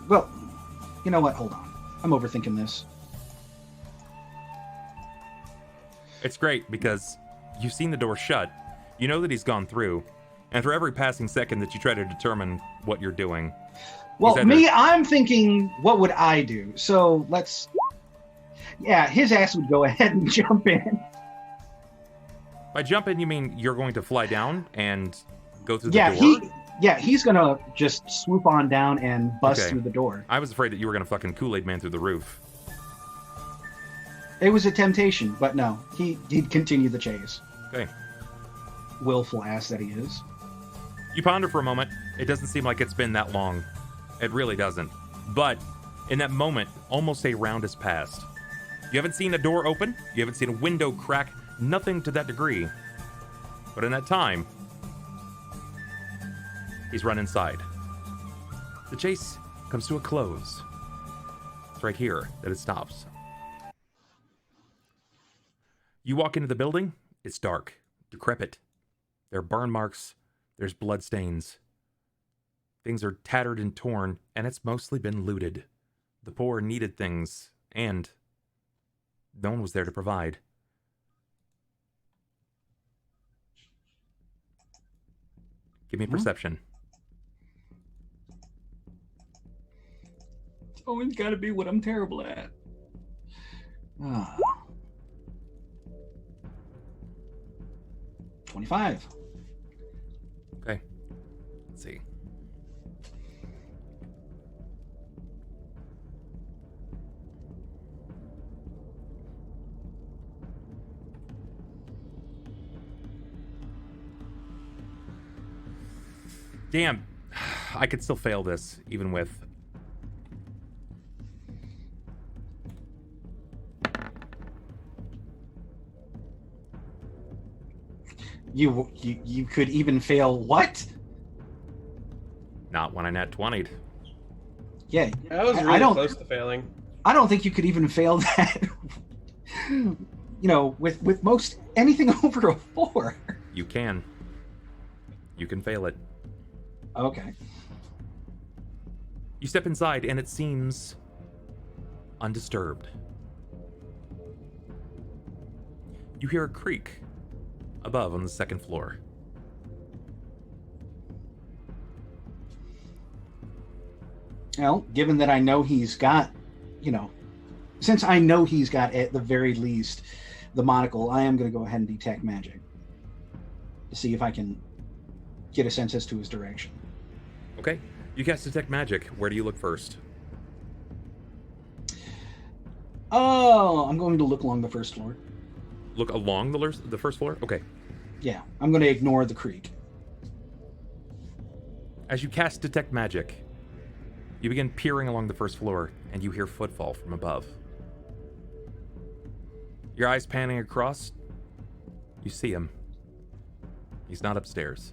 Well, you know what? Hold on. I'm overthinking this. It's great because you've seen the door shut, you know that he's gone through, and for every passing second that you try to determine what you're doing... Well, I'm thinking, what would I do? So let's... Yeah, his ass would go ahead and jump in. By jump in, you mean you're going to fly down and go through the door? He's going to just swoop on down and bust through the door. I was afraid that you were going to fucking Kool-Aid Man through the roof. It was a temptation, but no, he'd continue the chase. Okay. Willful ass that he is. You ponder for a moment. It doesn't seem like it's been that long. It really doesn't. But in that moment, almost a round has passed. You haven't seen a door open. You haven't seen a window crack. Nothing to that degree. But in that time, he's run inside. The chase comes to a close. It's right here that it stops. You walk into the building, it's dark, decrepit. There are burn marks, there's blood stains. Things are tattered and torn, and it's mostly been looted. The poor needed things, and no one was there to provide. Give me a perception. It's always got to be what I'm terrible at. 25. Okay. Let's see. Damn. I could still fail this, even with... You could even fail what? Not when I nat 20'd. Yeah, I was really close to failing. I don't think you could even fail that. You know, with most anything over a 4. You can. You can fail it. Okay. You step inside and it seems undisturbed. You hear a creak above on the second floor. Well, given that I know he's got, since I know he's got at the very least the monocle, I am going to go ahead and detect magic to see if I can get a sense as to his direction. Okay. You cast detect magic. Where do you look first? Oh, I'm going to look along the first floor. Look along the first floor? Okay. Yeah, I'm going to ignore the creek. As you cast detect magic, you begin peering along the first floor, and you hear footfall from above. Your eyes panning across, you see him. He's not upstairs.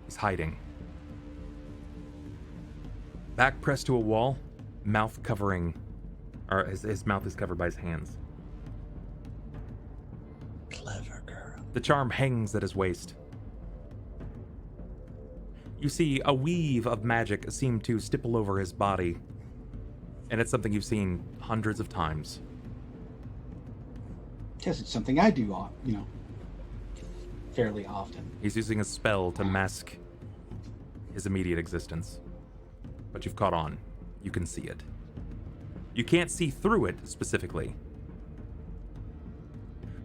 He's hiding. Back pressed to a wall, mouth covering, or his mouth is covered by his hands. Clever girl. The charm hangs at his waist. You see a weave of magic seem to stipple over his body, and it's something you've seen hundreds of times. Yes, it's something I do, fairly often. He's using a spell to mask his immediate existence. But you've caught on. You can see it. You can't see through it specifically.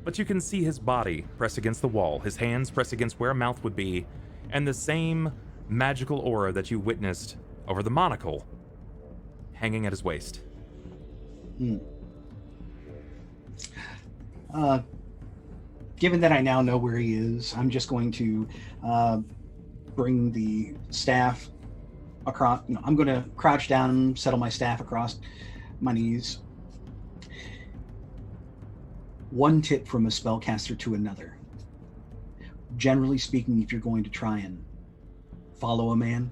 But you can see his body pressed against the wall, his hands pressed against where a mouth would be, and the same magical aura that you witnessed over the monocle hanging at his waist. Given that I now know where he is, I'm just going to bring the staff across. I'm going to crouch down, settle my staff across my knees. One tip from a spellcaster to another. Generally speaking, if you're going to try and follow a man,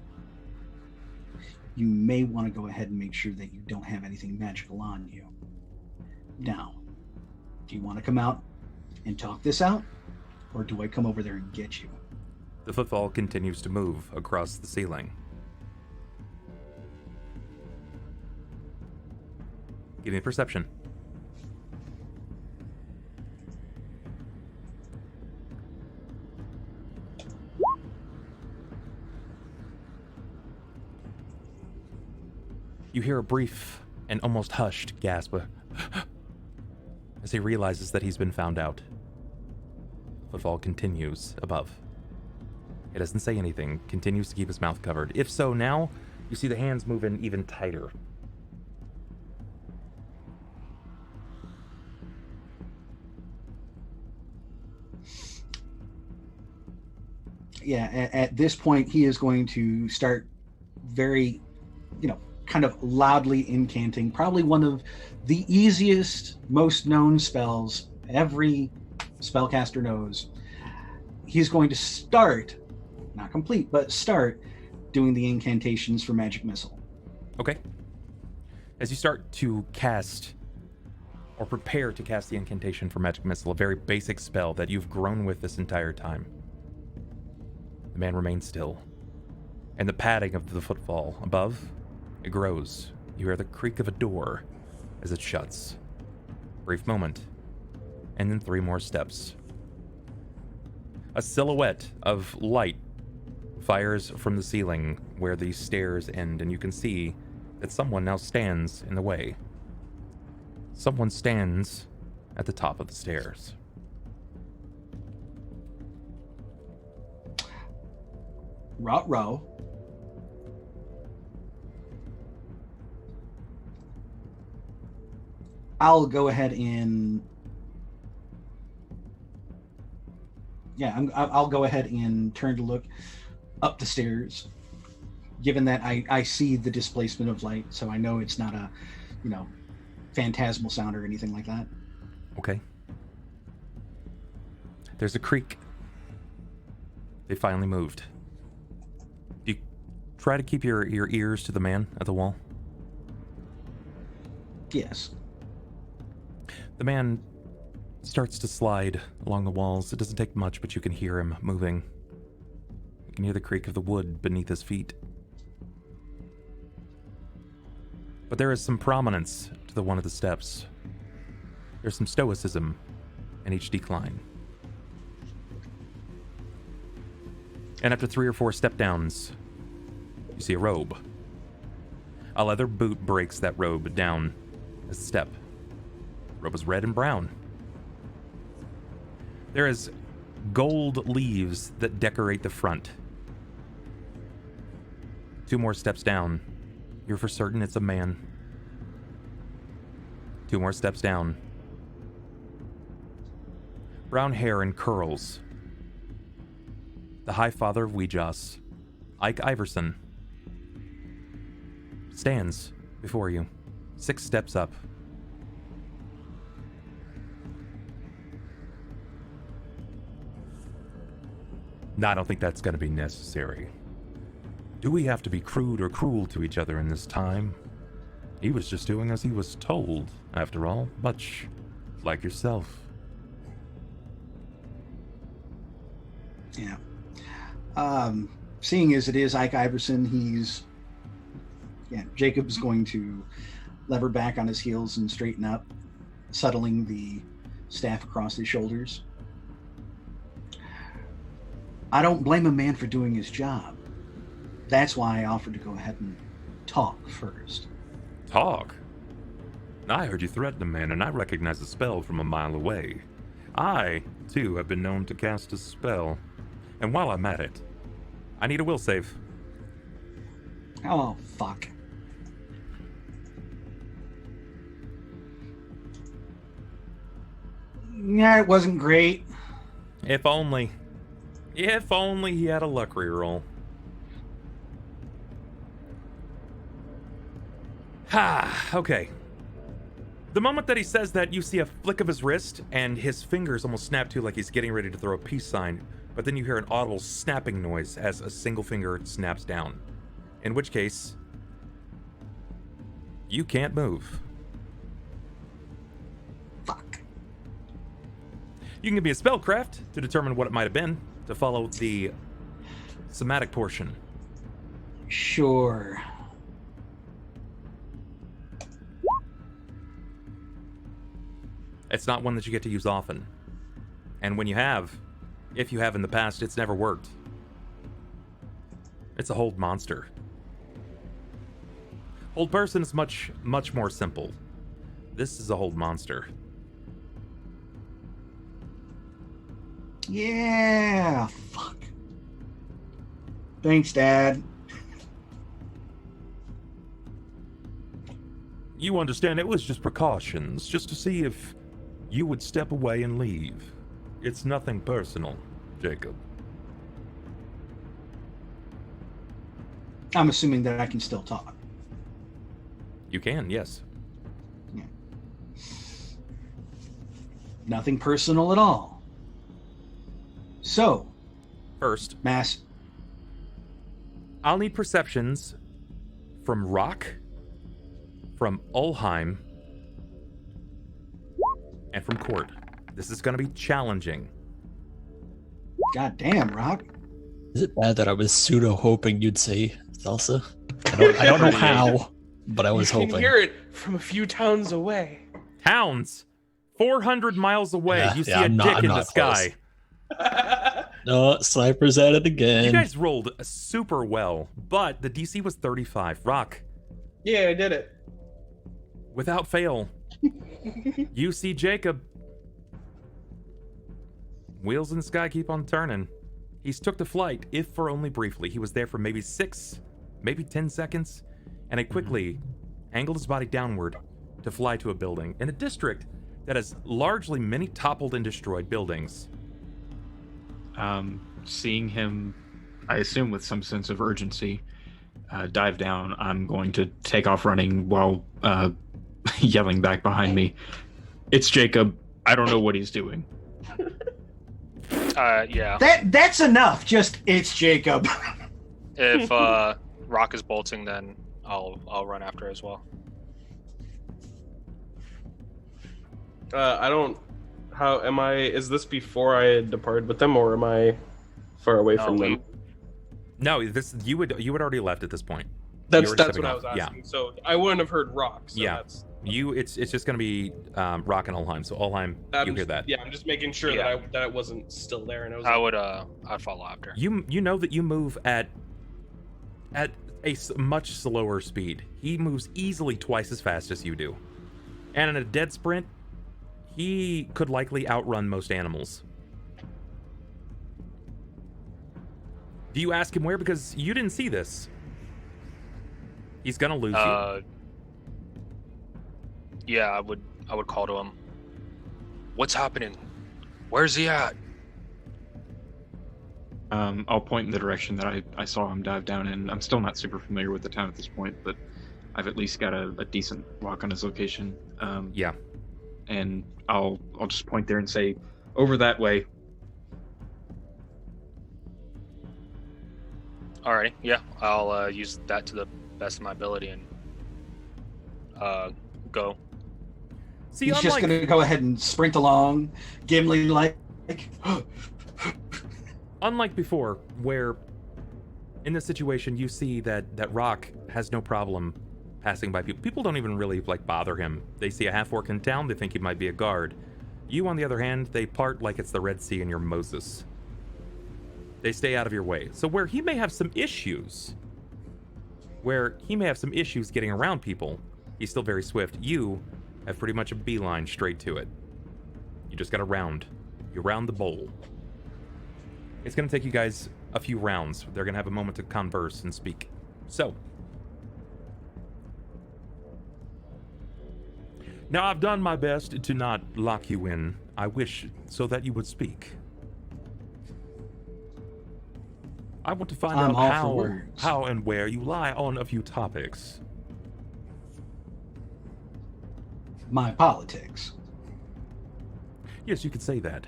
you may want to go ahead and make sure that you don't have anything magical on you. Now, do you want to come out and talk this out, or do I come over there and get you? The footfall continues to move across the ceiling. Give me a perception. You hear a brief and almost hushed gasp as he realizes that he's been found out. Footfall continues above. He doesn't say anything, continues to keep his mouth covered. If so, now you see the hands move in even tighter. Yeah, at this point, he is going to start very, kind of loudly incanting. Probably one of the easiest, most known spells every spellcaster knows. He's going to start, not complete, but start doing the incantations for Magic Missile. Okay. As you start to cast, or prepare to cast the incantation for Magic Missile, a very basic spell that you've grown with this entire time, the man remains still. And the padding of the footfall above, it grows. You hear the creak of a door as it shuts. Brief moment, and then 3 more steps. A silhouette of light fires from the ceiling where the stairs end, and you can see that someone now stands in the way. Someone stands at the top of the stairs. Ruh-roh. I'll go ahead and... I'll go ahead and turn to look up the stairs, given that I see the displacement of light, so I know it's not a, phantasmal sound or anything like that. Okay. There's a creak. They finally moved. Do you try to keep your ears to the man at the wall? Yes. The man starts to slide along the walls. It doesn't take much, but you can hear him moving. You can hear the creak of the wood beneath his feet. But there is some prominence to the one of the steps. There's some stoicism in each decline. And after 3 or 4 step downs, you see a robe. A leather boot breaks that robe down a step. The robe is red and brown. There is gold leaves that decorate the front. 2 more steps down. You're for certain it's a man. 2 more steps down. Brown hair and curls. The High Father of Weejas, Ike Iverson, stands before you, 6 steps up. No, I don't think that's going to be necessary. Do we have to be crude or cruel to each other in this time? He was just doing as he was told, after all, much like yourself. Yeah. Seeing as it is Ike Iverson, Jacob's going to lever back on his heels and straighten up, settling the staff across his shoulders. I don't blame a man for doing his job. That's why I offered to go ahead and talk first. Talk? I heard you threaten a man, and I recognize the spell from a mile away. I, too, have been known to cast a spell. And while I'm at it, I need a will save. Oh, fuck. Yeah, it wasn't great. If only. If only he had a luck reroll. Ha! Okay. The moment that he says that, you see a flick of his wrist, and his fingers almost snap to like he's getting ready to throw a peace sign, but then you hear an audible snapping noise as a single finger snaps down. In which case, you can't move. Fuck. You can give me a spellcraft to determine what it might have been, to follow the somatic portion. Sure. It's not one that you get to use often. And when you have, if you have in the past, it's never worked. It's a hold monster. Hold person is much more simple. This is a hold monster. Yeah, fuck. Thanks, Dad. You understand, it was just precautions, just to see if you would step away and leave. It's nothing personal, Jacob. I'm assuming that I can still talk. You can, yes. Yeah. Nothing personal at all. So, First, Mass. I'll need perceptions from Rahk, from Ulhime, and from Cort. This is going to be challenging. God damn, Rahk. Is it bad that I was pseudo hoping you'd say Thelsa? I don't know how, but I was You can hoping. hear it from a few towns away. Towns! 400 miles away, Yeah, you see yeah, a I'm not- dick I'm in the not sky. No, Sniper's at it again. You guys rolled super well, but the DC was 35. Rahk, Yeah, I did it. without fail, you see Jacob. Wheels in the sky keep on turning. He's took to flight, if for only briefly. He was there for maybe 6, maybe 10 seconds, and he quickly angled his body downward to fly to a building in a district that has largely many toppled and destroyed buildings. Seeing him, I assume with some sense of urgency, dive down, I'm going to take off running while yelling back behind me, "It's Jacob. I don't know what he's doing." Yeah. That's enough. Just, it's Jacob. If Rahk is bolting, then I'll run after as well. I don't. How am I? Is this before I had departed with them, or am I far away from them? No, this you would already left at this point. That's You were what stepping I was off. asking. So I wouldn't have heard Rahk. So Yeah. That's, It's just going to be Rahk and Ulhime. So Ulhime, you hear that? Yeah, I'm just making sure Yeah. that I wasn't still there, and I was. I'd follow after. You know that you move at a much slower speed. He moves easily twice as fast as you do, and in a dead sprint, he could likely outrun most animals. Do you ask him where? Because you didn't see this. He's gonna lose you. Yeah, I would call to him. What's happening? Where's he at? I'll point in the direction that I saw him dive down in. I'm still not super familiar with the town at this point, but I've at least got a decent walk on his location. Yeah. And I'll just point there and say, "Over that way." Alrighty, yeah, I'll use that to the best of my ability and go. See, He's just going to go ahead and sprint along, Gimli like. Unlike before, where in this situation you see that Rahk has no problem passing by people. People don't even really bother him. They see a half-orc in town, they think he might be a guard. You, on the other hand, they part like it's the Red Sea and you're Moses. They stay out of your way. So where he may have some issues, getting around people, he's still very swift. You have pretty much a beeline straight to it. You just got to round. You round the bowl. It's going to take you guys a few rounds. They're going to have a moment to converse and speak. So, now I've done my best to not lock you in. I wish so that you would speak. I want to find I'm all out for words. how and where you lie on a few topics. My politics. Yes, you could say that.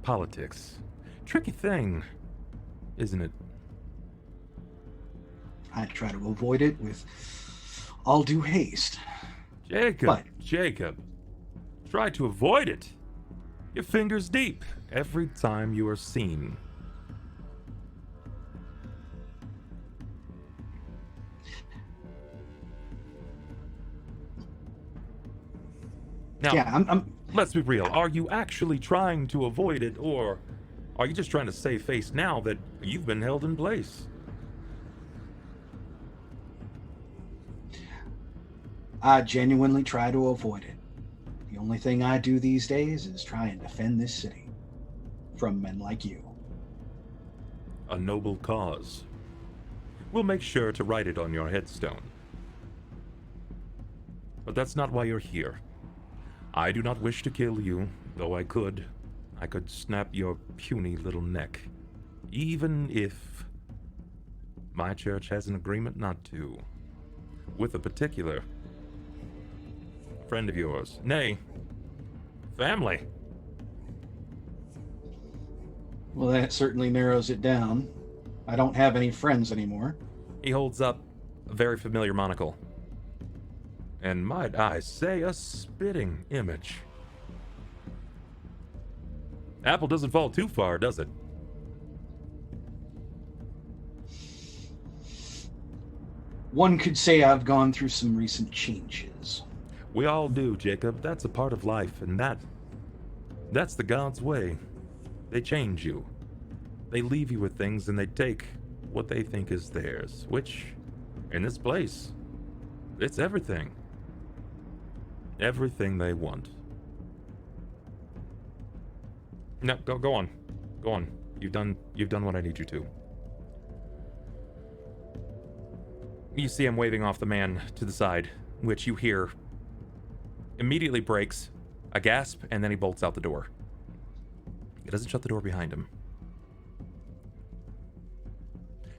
Politics. Tricky thing, isn't it? I try to avoid it with all due haste. Jacob, try to avoid it. Your fingers deep every time you are seen. Now, Yeah, let's be real. Are you actually trying to avoid it, or are you just trying to save face now that you've been held in place? I genuinely try to avoid it. The only thing I do these days is try and defend this city from men like you. A noble cause. We'll make sure to write it on your headstone. But that's not why you're here. I do not wish to kill you, though I could. I could snap your puny little neck. Even if my church has an agreement not to. With a particular friend of yours. Nay, family. Well, that certainly narrows it down. I don't have any friends anymore. He holds up a very familiar monocle. And might I say, a spitting image. Apple doesn't fall too far, does it? One could say I've gone through some recent changes. We all do, Jacob. That's a part of life, and that's the God's way. They change you. They leave you with things, and they take what they think is theirs, which, in this place, it's everything. Everything they want. No, go on. Go on. You've done what I need you to. You see him waving off the man to the side, which you hear immediately breaks, a gasp, and then he bolts out the door. He doesn't shut the door behind him.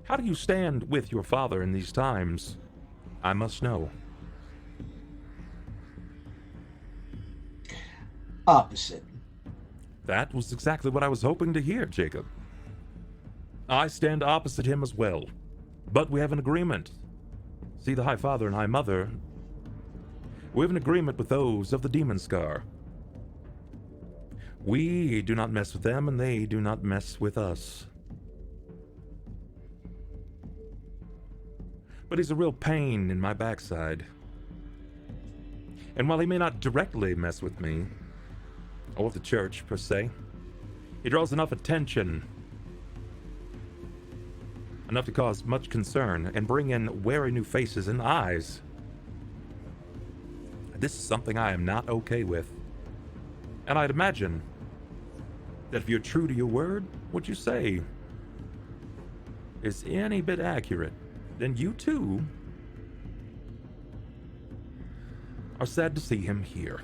How do you stand with your father in these times? I must know. Opposite. That was exactly what I was hoping to hear, Jacob. I stand opposite him as well, but we have an agreement. See, the High Father and High Mother, we have an agreement with those of the Demon Scar. We do not mess with them, and they do not mess with us. But he's a real pain in my backside. And while he may not directly mess with me, or with the church, per se, he draws enough attention, enough to cause much concern, and bring in wary new faces and eyes. This is something I am not okay with. And I'd imagine that if you're true to your word, what you say is any bit accurate, then you too are sad to see him here.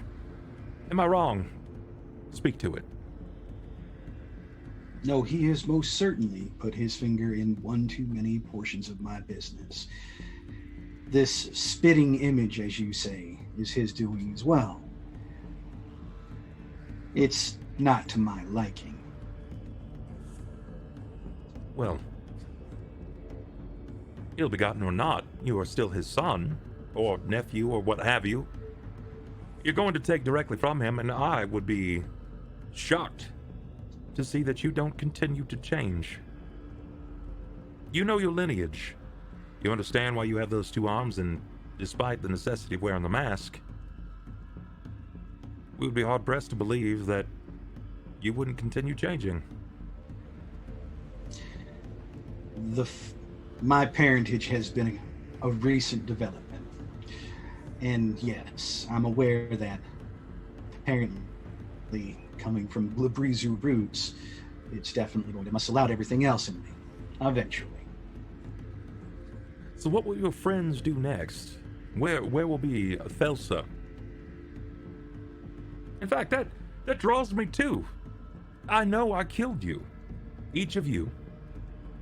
Am I wrong? Speak to it. No, he has most certainly put his finger in one too many portions of my business. This spitting image, as you say, is his doing as well. It's not to my liking. Well, ill-begotten or not, you are still his son, or nephew, or what have you. You're going to take directly from him, and I would be shocked to see that you don't continue to change. You know your lineage. You understand why you have those two arms, and despite the necessity of wearing the mask, we would be hard-pressed to believe that you wouldn't continue changing. My parentage has been a recent development. And yes, I'm aware that apparently coming from Labrizu roots, it's definitely going to muscle out everything else in me, eventually. So what will your friends do next? Where will be Thelsa? In fact, that draws me too. I know I killed you. Each of you.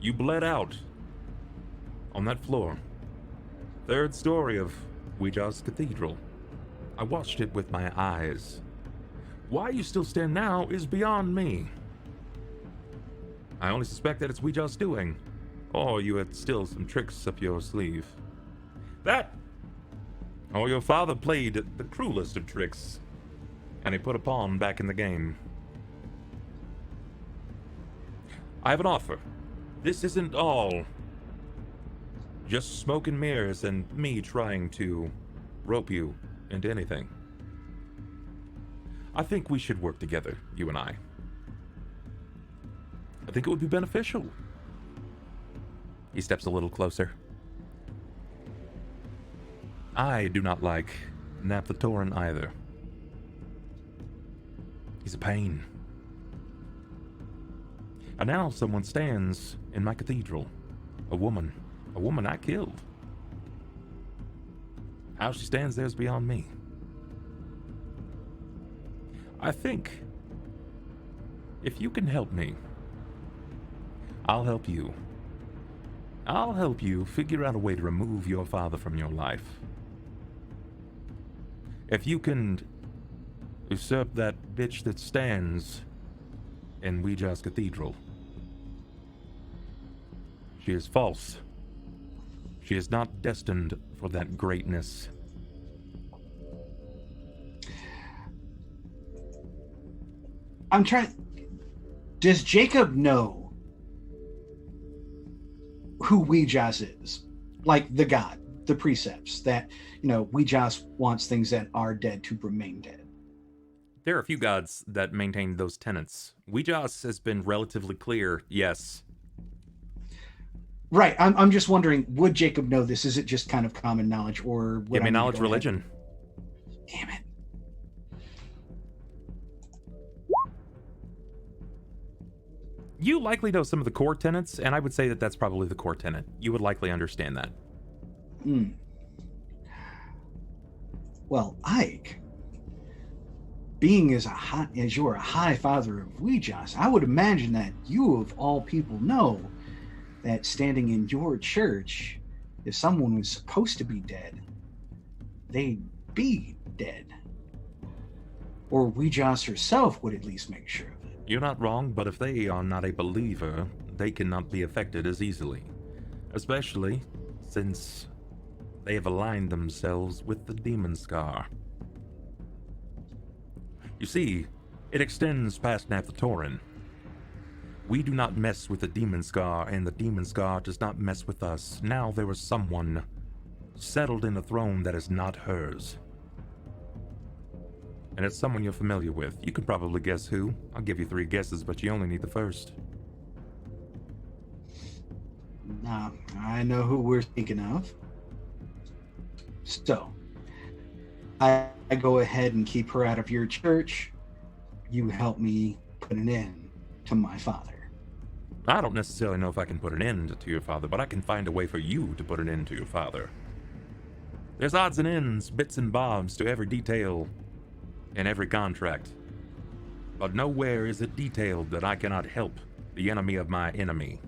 You bled out on that floor. Third story of Ouija's Cathedral. I watched it with my eyes. Why you still stand now is beyond me. I only suspect that it's Ouija's doing. Or you had still some tricks up your sleeve. That! Or your father played the cruelest of tricks, and he put a pawn back in the game. I have an offer. This isn't all just smoke and mirrors and me trying to rope you into anything. I think we should work together, you and I. I think it would be beneficial. He steps a little closer. I do not like Naphtatoran either. He's a pain. And now someone stands in my cathedral. A woman I killed. How she stands there is beyond me. I think if you can help me, I'll help you. I'll help you figure out a way to remove your father from your life. If you can usurp that bitch that stands in Ouija's cathedral. She is false. She is not destined for that greatness. I'm trying... Does Jakob know who Ouija's is? Like the god, the precepts that, Ouija wants things that are dead to remain dead. There are a few gods that maintain those tenets. Ouija's has been relatively clear, yes. Right. I'm just wondering, would Jakob know this? Is it just kind of common knowledge, or would Give me I need to knowledge go religion. Damn it. You likely know some of the core tenets, and I would say that that's probably the core tenet. You would likely understand that. Well, Ike, being as you're a high father of Ouija's, I would imagine that you of all people know that standing in your church, if someone was supposed to be dead, they'd be dead. Or Ouija's herself would at least make sure of it. You're not wrong, but if they are not a believer, they cannot be affected as easily. Especially since they have aligned themselves with the demon scar. You see, it extends past Naphtatoran. We do not mess with the demon scar, and the demon scar does not mess with us. Now there is someone settled in a throne that is not hers. And it's someone you're familiar with. You can probably guess who. I'll give you 3 guesses, but you only need the first. Nah, I know who we're thinking of. So, I go ahead and keep her out of your church. You help me put an end to my father. I don't necessarily know if I can put an end to your father, but I can find a way for you to put an end to your father. There's odds and ends, bits and bobs to every detail in every contract. But nowhere is it detailed that I cannot help the enemy of my enemy.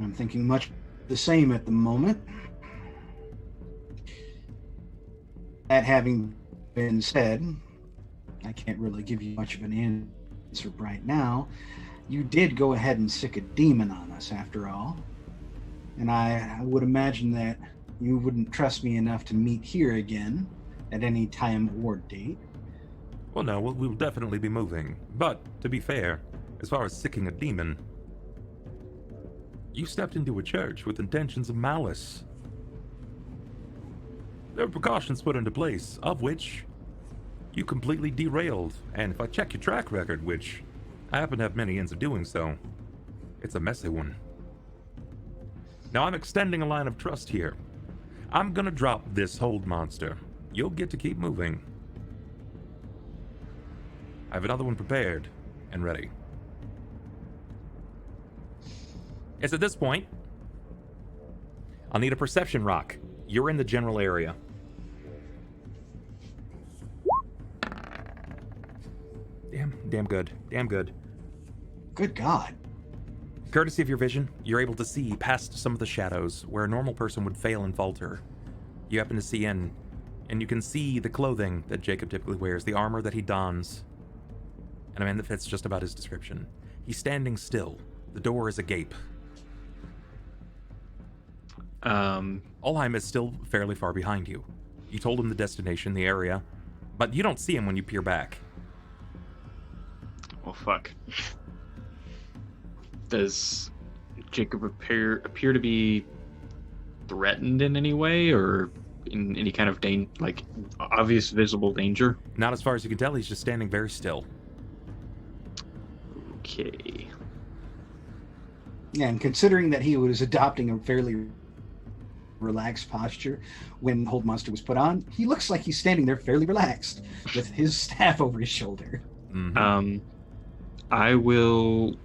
I'm thinking much the same at the moment. That having been said, I can't really give you much of an answer right now. You did go ahead and sick a demon on us, after all. And I would imagine that you wouldn't trust me enough to meet here again at any time or date. Well, no, we will definitely be moving. But, to be fair, as far as sicking a demon, you stepped into a church with intentions of malice. There were precautions put into place, of which you completely derailed. And if I check your track record, which I happen to have many ends of doing so, it's a messy one. Now I'm extending a line of trust here. I'm gonna drop this hold monster. You'll get to keep moving. I have another one prepared and ready. It's at this point, I'll need a perception rock. You're in the general area. Damn good. Damn good. Good God. Courtesy of your vision, you're able to see past some of the shadows where a normal person would fail and falter. You happen to see in, and you can see the clothing that Jakob typically wears, the armor that he dons, and a man that fits just about his description. He's standing still. The door is agape. Ulhime is still fairly far behind you. You told him the destination, the area, but you don't see him when you peer back. Well, fuck. Does Jakob appear to be threatened in any way, or in any kind of obvious visible danger? Not as far as you can tell. He's just standing very still. Okay. Yeah, and considering that he was adopting a fairly relaxed posture when Hold Monster was put on, he looks like he's standing there fairly relaxed with his staff over his shoulder. Mm-hmm. I will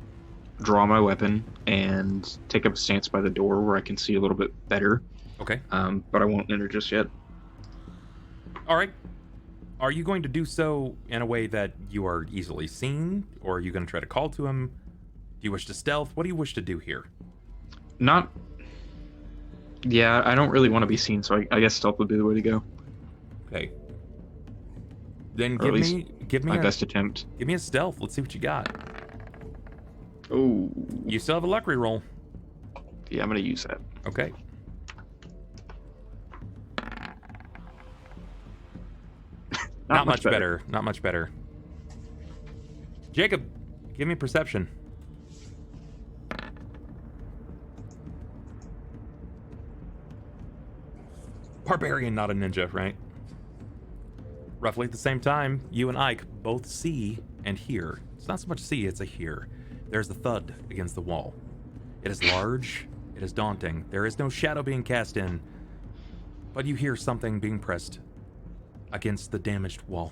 draw my weapon and take up a stance by the door where I can see a little bit better. Okay. But I won't enter just yet. All right. Are you going to do so in a way that you are easily seen, or are you going to try to call to him? Do you wish to stealth? What do you wish to do here? Yeah, I don't really want to be seen, so I guess stealth would be the way to go. Okay. Then Or give me my a best attempt. Give me a stealth. Let's see what you got. Oh. You still have a luck reroll. Yeah, I'm gonna use that. Okay. Not much better. Not much better. Jacob, give me perception. Barbarian, not a ninja, right? Roughly at the same time, you and Ike both see and hear. It's not so much see, it's a hear. There's the thud against the wall. It is large, it is daunting. There is no shadow being cast in, but you hear something being pressed against the damaged wall.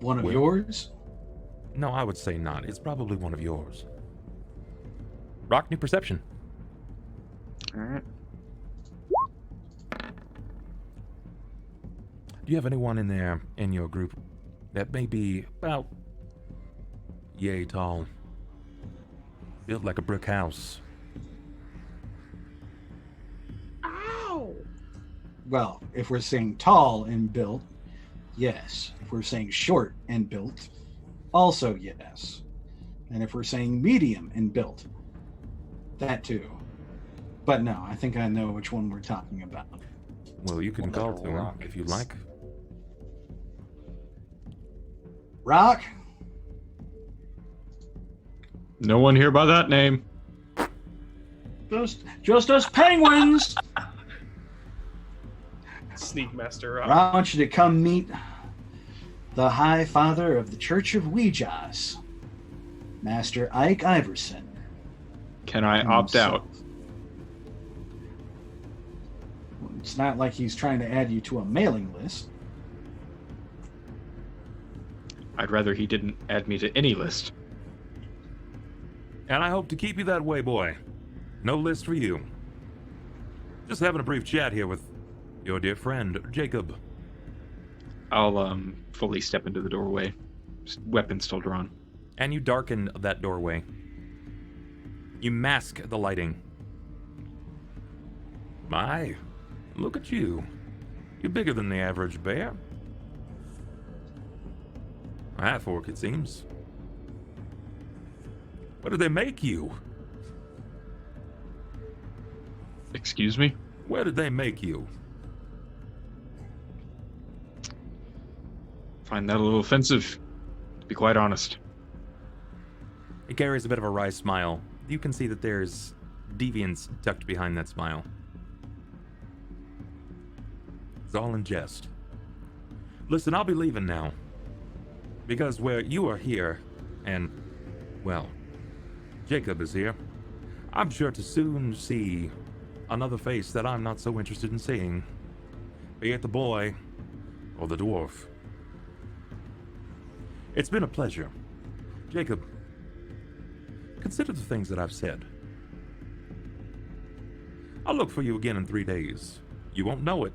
One of yours? No, I would say not. It's probably one of yours. Rahk, new perception. Alright. Do you have anyone in there, in your group, that may be about yay tall, built like a brick house? Ow! Well, if we're saying tall and built, yes. If we're saying short and built, also yes. And if we're saying medium and built, that too. But no, I think I know which one we're talking about. Well, you can call to him if you like. Rahk? No one here by that name. Just us penguins! Sneak Master I Rahk. want you to come meet the High Father of the Church of Ouijas, Master Ike Iverson. Can I opt out? It's not like he's trying to add you to a mailing list. I'd rather he didn't add me to any list. And I hope to keep you that way, boy. No list for you. Just having a brief chat here with your dear friend, Jacob. I'll fully step into the doorway. Weapon still drawn. And you darken that doorway. You mask the lighting. My, look at you. You're bigger than the average bear. A half-orc, it seems. What did they make you? Excuse me? Where did they make you? Find that a little offensive, to be quite honest. It carries a bit of a wry smile. You can see that there's deviance tucked behind that smile. It's all in jest. Listen, I'll be leaving now. Because where you are here, and, well, Jacob is here, I'm sure to soon see another face that I'm not so interested in seeing. Be it the boy or the dwarf. It's been a pleasure. Jacob, consider the things that I've said. I'll look for you again in 3 days. You won't know it.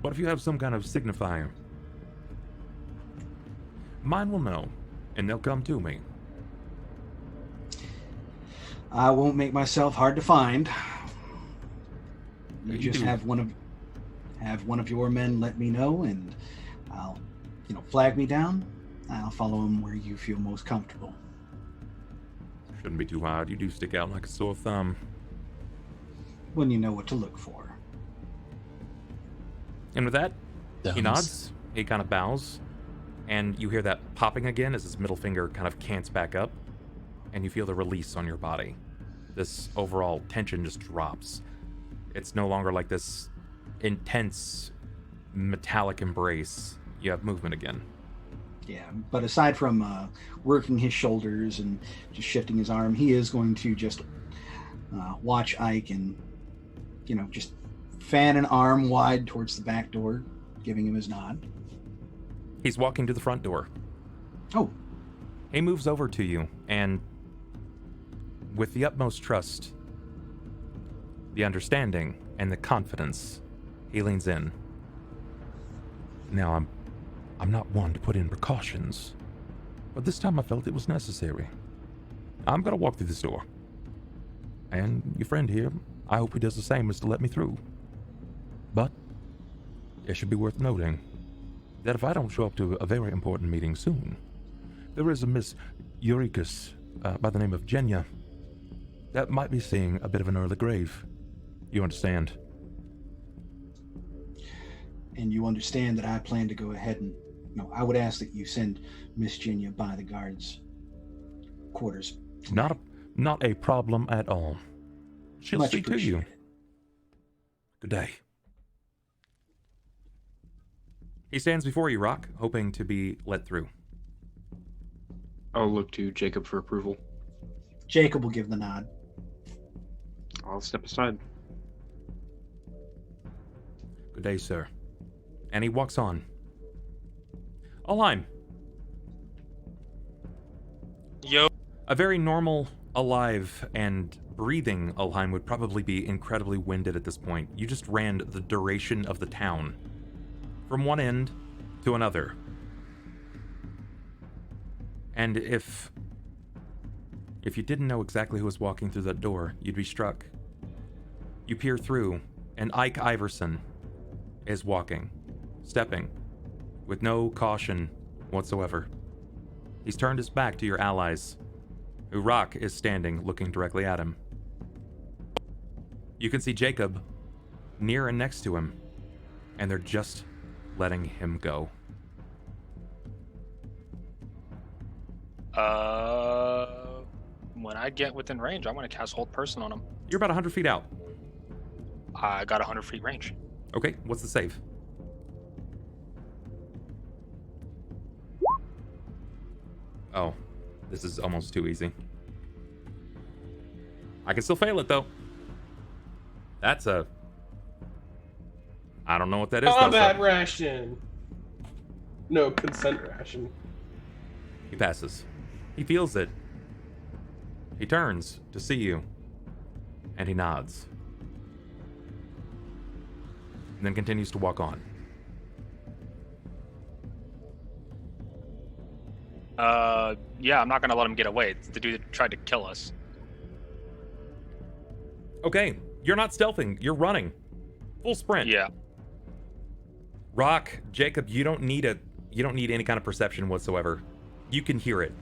But if you have some kind of signifier, mine will know, and they'll come to me. I won't make myself hard to find. You just have one of your men let me know, and I'll, flag me down. I'll follow him where you feel most comfortable. Shouldn't be too hard. You do stick out like a sore thumb. When you know what to look for. And with that, he nods. He kind of bows. And you hear that popping again as his middle finger kind of cants back up. And you feel the release on your body. This overall tension just drops. It's no longer like this intense metallic embrace. You have movement again. Yeah, but aside from working his shoulders and just shifting his arm, he is going to just watch Ike and, just fan an arm wide towards the back door, giving him his nod. He's walking to the front door. Oh. He moves over to you, and with the utmost trust, the understanding, and the confidence, he leans in. Now, I'm not one to put in precautions, but this time I felt it was necessary. I'm gonna walk through this door. And your friend here, I hope he does the same as to let me through. But it should be worth noting that if I don't show up to a very important meeting soon, there is a Miss Eureka's by the name of Jenya that might be seeing a bit of an early grave. You understand? And you understand that I plan to go ahead and, I would ask that you send Miss Jenya by the guards' quarters. Not a problem at all. She'll Much see to you. appreciated. Good day. He stands before you, Rahk, hoping to be let through. I'll look to Jacob for approval. Jacob will give the nod. I'll step aside. Good day, sir. And he walks on. Ulhime. Yo. A very normal, alive, and breathing Ulhime would probably be incredibly winded at this point. You just ran the duration of the town. From one end to another. And if you didn't know exactly who was walking through that door, you'd be struck. You peer through, and Ike Iverson is walking, stepping, with no caution whatsoever. He's turned his back to your allies, who Rahk is standing looking directly at him. You can see Jakob near and next to him, and they're just letting him go. When I get within range, I'm going to cast Hold Person on him. You're about 100 feet out. I got 100 feet range. Okay, what's the save? Oh, this is almost too easy. I can still fail it, though. That's a... I don't know what that is, Combat Thelsa. ration. No, consent ration. He passes. He feels it. He turns to see you. And he nods. And then continues to walk on. Yeah, I'm not gonna let him get away. It's the dude that tried to kill us. Okay, you're not stealthing. You're running. Full sprint. Yeah. Rahk, Jacob, you don't need any kind of perception whatsoever. You can hear it.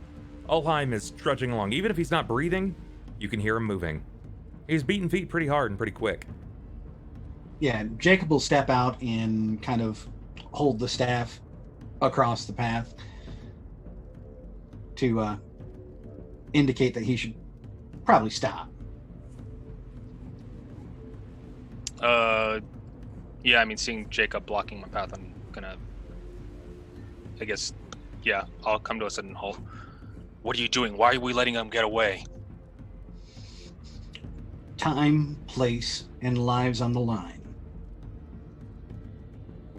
Ulhime is trudging along. Even if he's not breathing, you can hear him moving. He's beating feet pretty hard and pretty quick. Yeah, Jacob will step out and kind of hold the staff across the path to indicate that he should probably stop. Yeah, I mean, seeing Jacob blocking my path, I'm gonna... I guess, yeah, I'll come to a sudden halt. What are you doing? Why are we letting him get away? Time, place, and lives on the line.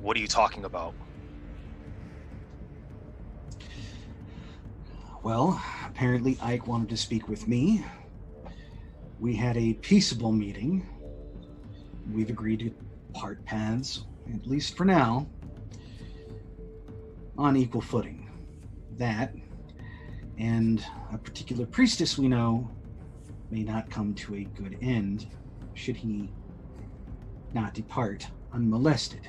What are you talking about? Well, apparently Ike wanted to speak with me. We had a peaceable meeting. We've agreed to part paths, at least for now, on equal footing. That, and a particular priestess we know, may not come to a good end should he not depart unmolested.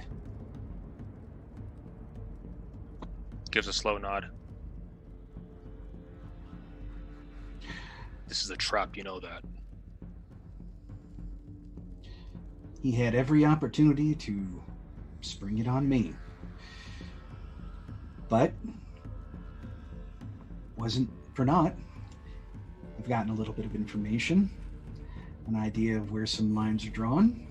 Gives a slow nod. This is a trap, you know that. He had every opportunity to spring it on me. But wasn't for naught. I've gotten a little bit of information. an idea of where some lines are drawn.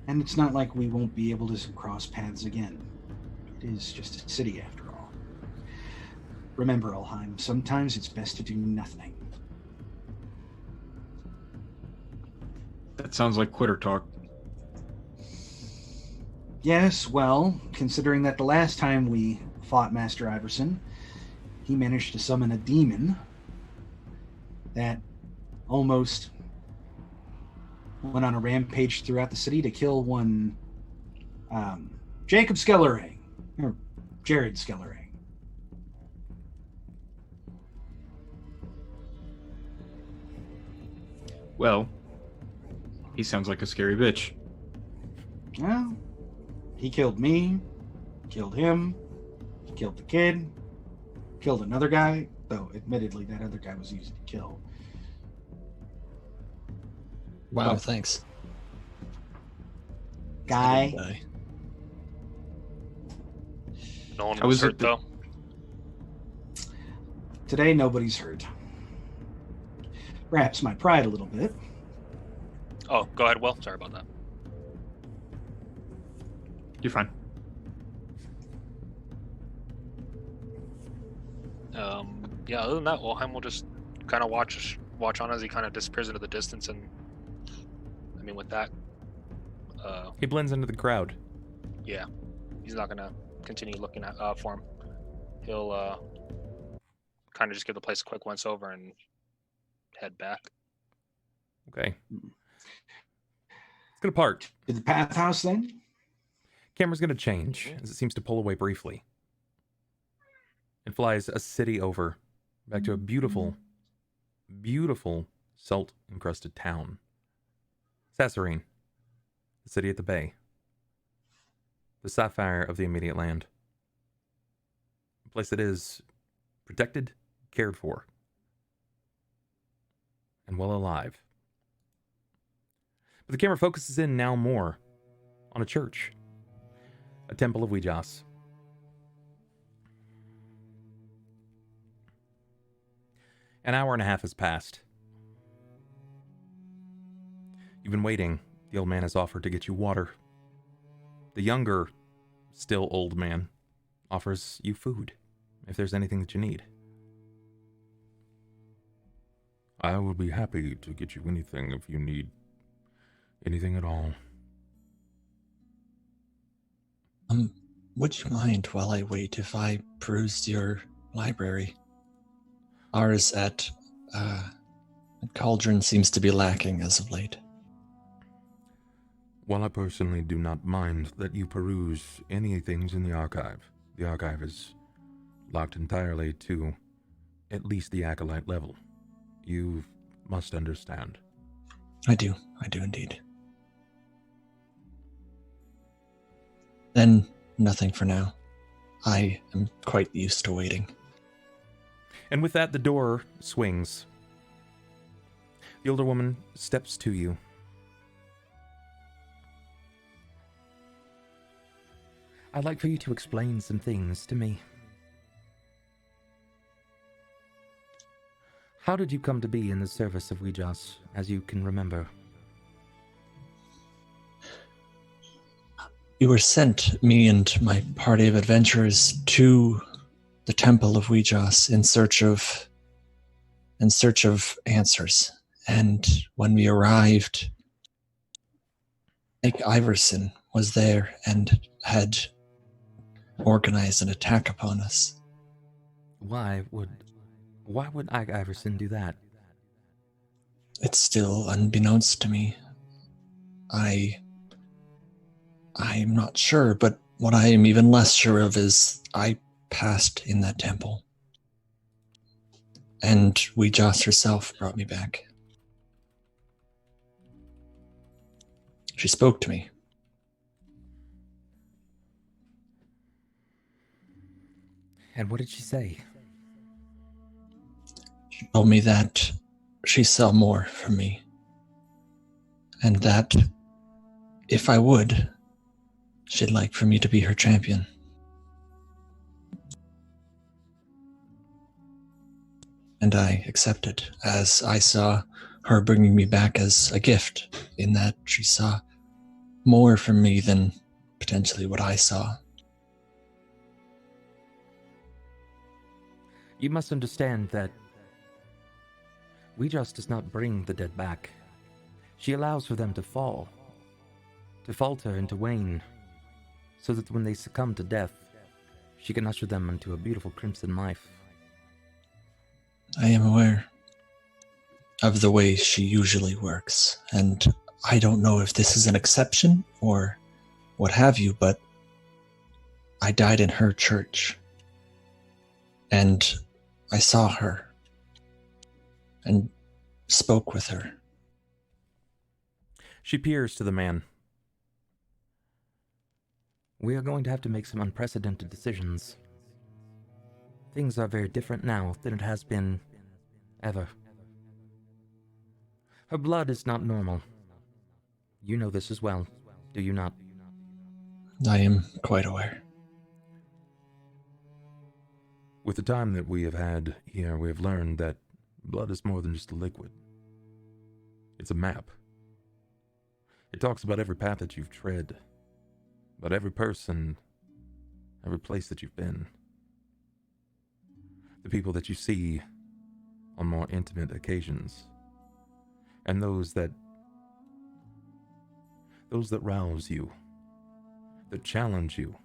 And it's not like we won't be able to cross paths again. It is just a city after all. Remember, Ulhime, sometimes it's best to do nothing. That sounds like quitter talk. Yes, well, considering that the last time we fought Master Iverson, he managed to summon a demon that almost went on a rampage throughout the city to kill one Jakob Skellering, or Jared Skellering. Well, he sounds like a scary bitch. Well, he killed me, killed him, killed the kid, killed another guy, though admittedly that other guy was easy to kill. Wow, thanks. Guy. No one I was was hurt at the- though. Today, nobody's hurt. Perhaps my pride a little bit. Oh, go ahead, Will. Sorry about that. You're fine. Yeah, other than that, Ulhime will just kind of watch on as he kind of disappears into the distance, and I mean, with that, He blends into the crowd. yeah, he's not gonna continue looking at for him. He'll kind of just give the place a quick once over and head back. Okay. It's gonna part. To the path house then? Camera's gonna change as it seems to pull away briefly. It flies a city over, back to a beautiful, beautiful salt-encrusted town. Sassarine, the city at the bay. The sapphire of the immediate land. A place that is protected, cared for, and well alive. But the camera focuses in now more on a church. A temple of Ouijas. An hour and a half has passed. You've been waiting. The old man has offered to get you water. The younger, still old man, offers you food, if there's anything that you need. I will be happy to get you anything if you need anything at all. Would you mind while I wait if I perused your library? Ours at Cauldron seems to be lacking as of late. While I personally do not mind that you peruse any things in the archive is locked entirely to at least the acolyte level. You must understand. I do indeed. Then, nothing for now. I am quite used to waiting. And with that, the door swings. The older woman steps to you. I'd like for you to explain some things to me. How did you come to be in the service of Ouijas, as you can remember? We were sent, me and my party of adventurers, to the Temple of Ouijas in search of answers. And when we arrived, Ike Iverson was there and had organized an attack upon us. Why would Ike Iverson do that? It's still unbeknownst to me. I'm not sure, but what I am even less sure of is I passed in that temple. And Ouijas herself brought me back. She spoke to me. And what did she say? She told me that she saw more from me. And that, if I would, she'd like for me to be her champion. And I accepted, as I saw her bringing me back as a gift, in that she saw more from me than potentially what I saw. You must understand that Ouija does not bring the dead back. She allows for them to fall, to falter and to wane, so that when they succumb to death, she can usher them into a beautiful crimson life. I am aware of the way she usually works, and I don't know if this is an exception or what have you, but I died in her church, and I saw her and spoke with her. She peers to the man. We are going to have to make some unprecedented decisions. Things are very different now than it has been ever. Her blood is not normal. You know this as well, do you not? I am quite aware. With the time that we have had here, we have learned that blood is more than just a liquid. It's a map. It talks about every path that you've tread, about every person, every place that you've been. The people that you see on more intimate occasions, and those that rouse you, that challenge you.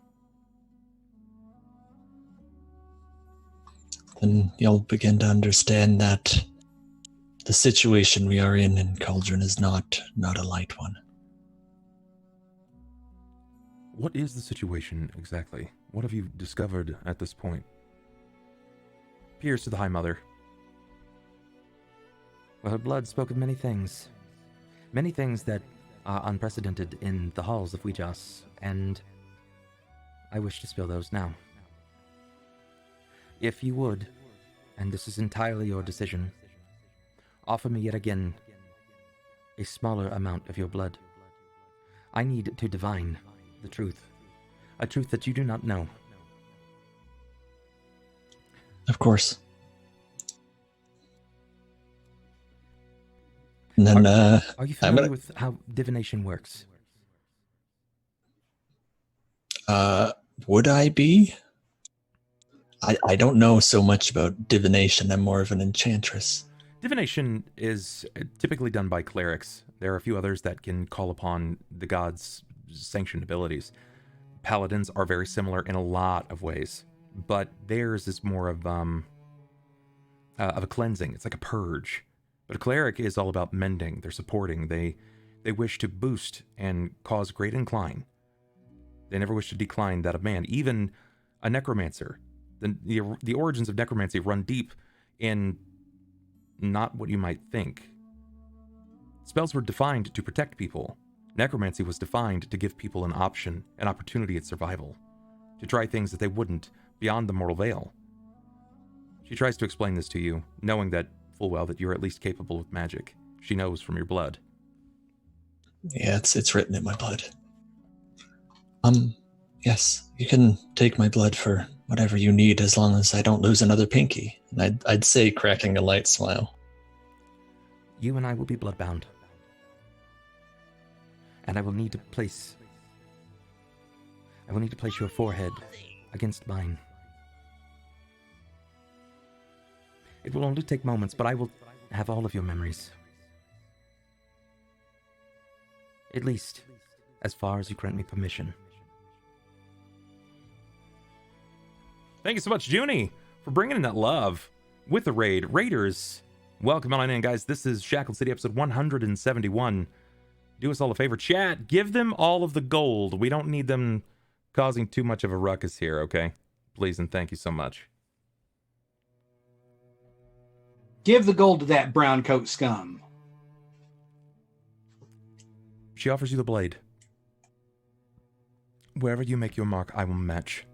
Then you'll begin to understand that the situation we are in Cauldron is not a light one. What is the situation exactly? What have you discovered at this point? Peers to the High Mother. Well, her blood spoke of many things that are unprecedented in the halls of Ouijas, and I wish to spill those now. If you would, and this is entirely your decision, offer me yet again a smaller amount of your blood. I need to divine the truth, a truth that you do not know. Of course. And then, are you familiar with how divination works? Would I be? I don't know so much about divination. I'm more of an enchantress. Divination is typically done by clerics. There are a few others that can call upon the gods' sanctioned abilities. Paladins are very similar in a lot of ways, but theirs is more of a cleansing. It's like a purge. But a cleric is all about mending. They're supporting. They wish to boost and cause great incline. They never wish to decline that of man. Even a necromancer. The origins of necromancy run deep in not what you might think. Spells were defined to protect people. Necromancy was defined to give people an option, an opportunity at survival, to try things that they wouldn't beyond the mortal veil. She tries to explain this to you, knowing that full well that you're at least capable of magic. She knows from your blood. Yeah, it's written in my blood. Yes, you can take my blood for whatever you need as long as I don't lose another pinky. And I'd say cracking a light smile. You and I will be bloodbound. And I will need to place your forehead against mine. It will only take moments, but I will have all of your memories. At least, as far as you grant me permission. Thank you so much, Junie, for bringing in that love with the raid. Raiders, welcome on in, guys. This is Shackled City, episode 171. Do us all a favor, chat. Give them all of the gold. We don't need them causing too much of a ruckus here, okay? Please and thank you so much. Give the gold to that brown coat scum. She offers you the blade. Wherever you make your mark, I will match.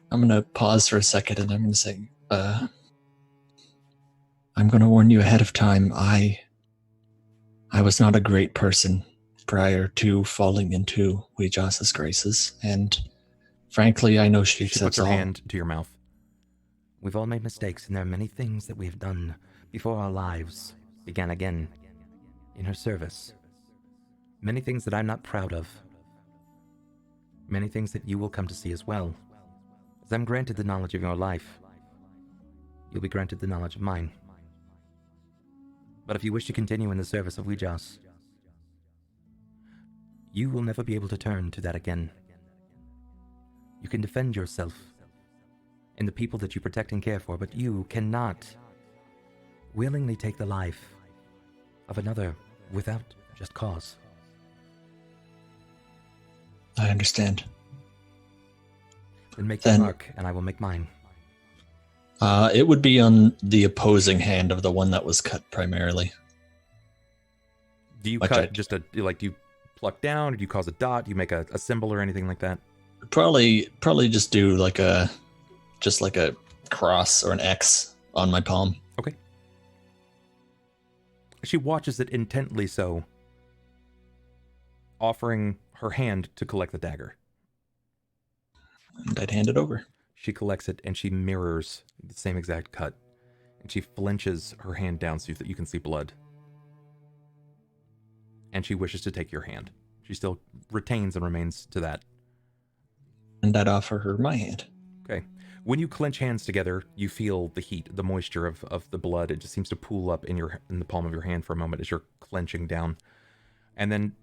I'm going to pause for a second and I'm going to say, I'm going to warn you ahead of time. I was not a great person prior to falling into Ouija's graces, and frankly, I know she puts her hand to your mouth. We've all made mistakes, and there are many things that we have done before our lives began again in her service. Many things that I'm not proud of. Many things that you will come to see as well. As I'm granted the knowledge of your life, you'll be granted the knowledge of mine. But if you wish to continue in the service of Ouijas, you will never be able to turn to that again. You can defend yourself and the people that you protect and care for, but you cannot willingly take the life of another without just cause. I understand. Then make your mark, and I will make mine. It would be on the opposing hand of the one that was cut primarily. Do you Like cut I- just do you pluck down, or do you cause a dot? Do you make a symbol or anything like that? Probably just do like a cross or an X on my palm. Okay. She watches it intently so, offering her hand to collect the dagger. And I'd hand it over. She collects it, and she mirrors the same exact cut. And she flinches her hand down so that you can see blood. And she wishes to take your hand. She still retains and remains to that. And I'd offer her my hand. Okay. When you clench hands together, you feel the heat, the moisture of the blood. It just seems to pool up in the palm of your hand for a moment as you're clenching down. And then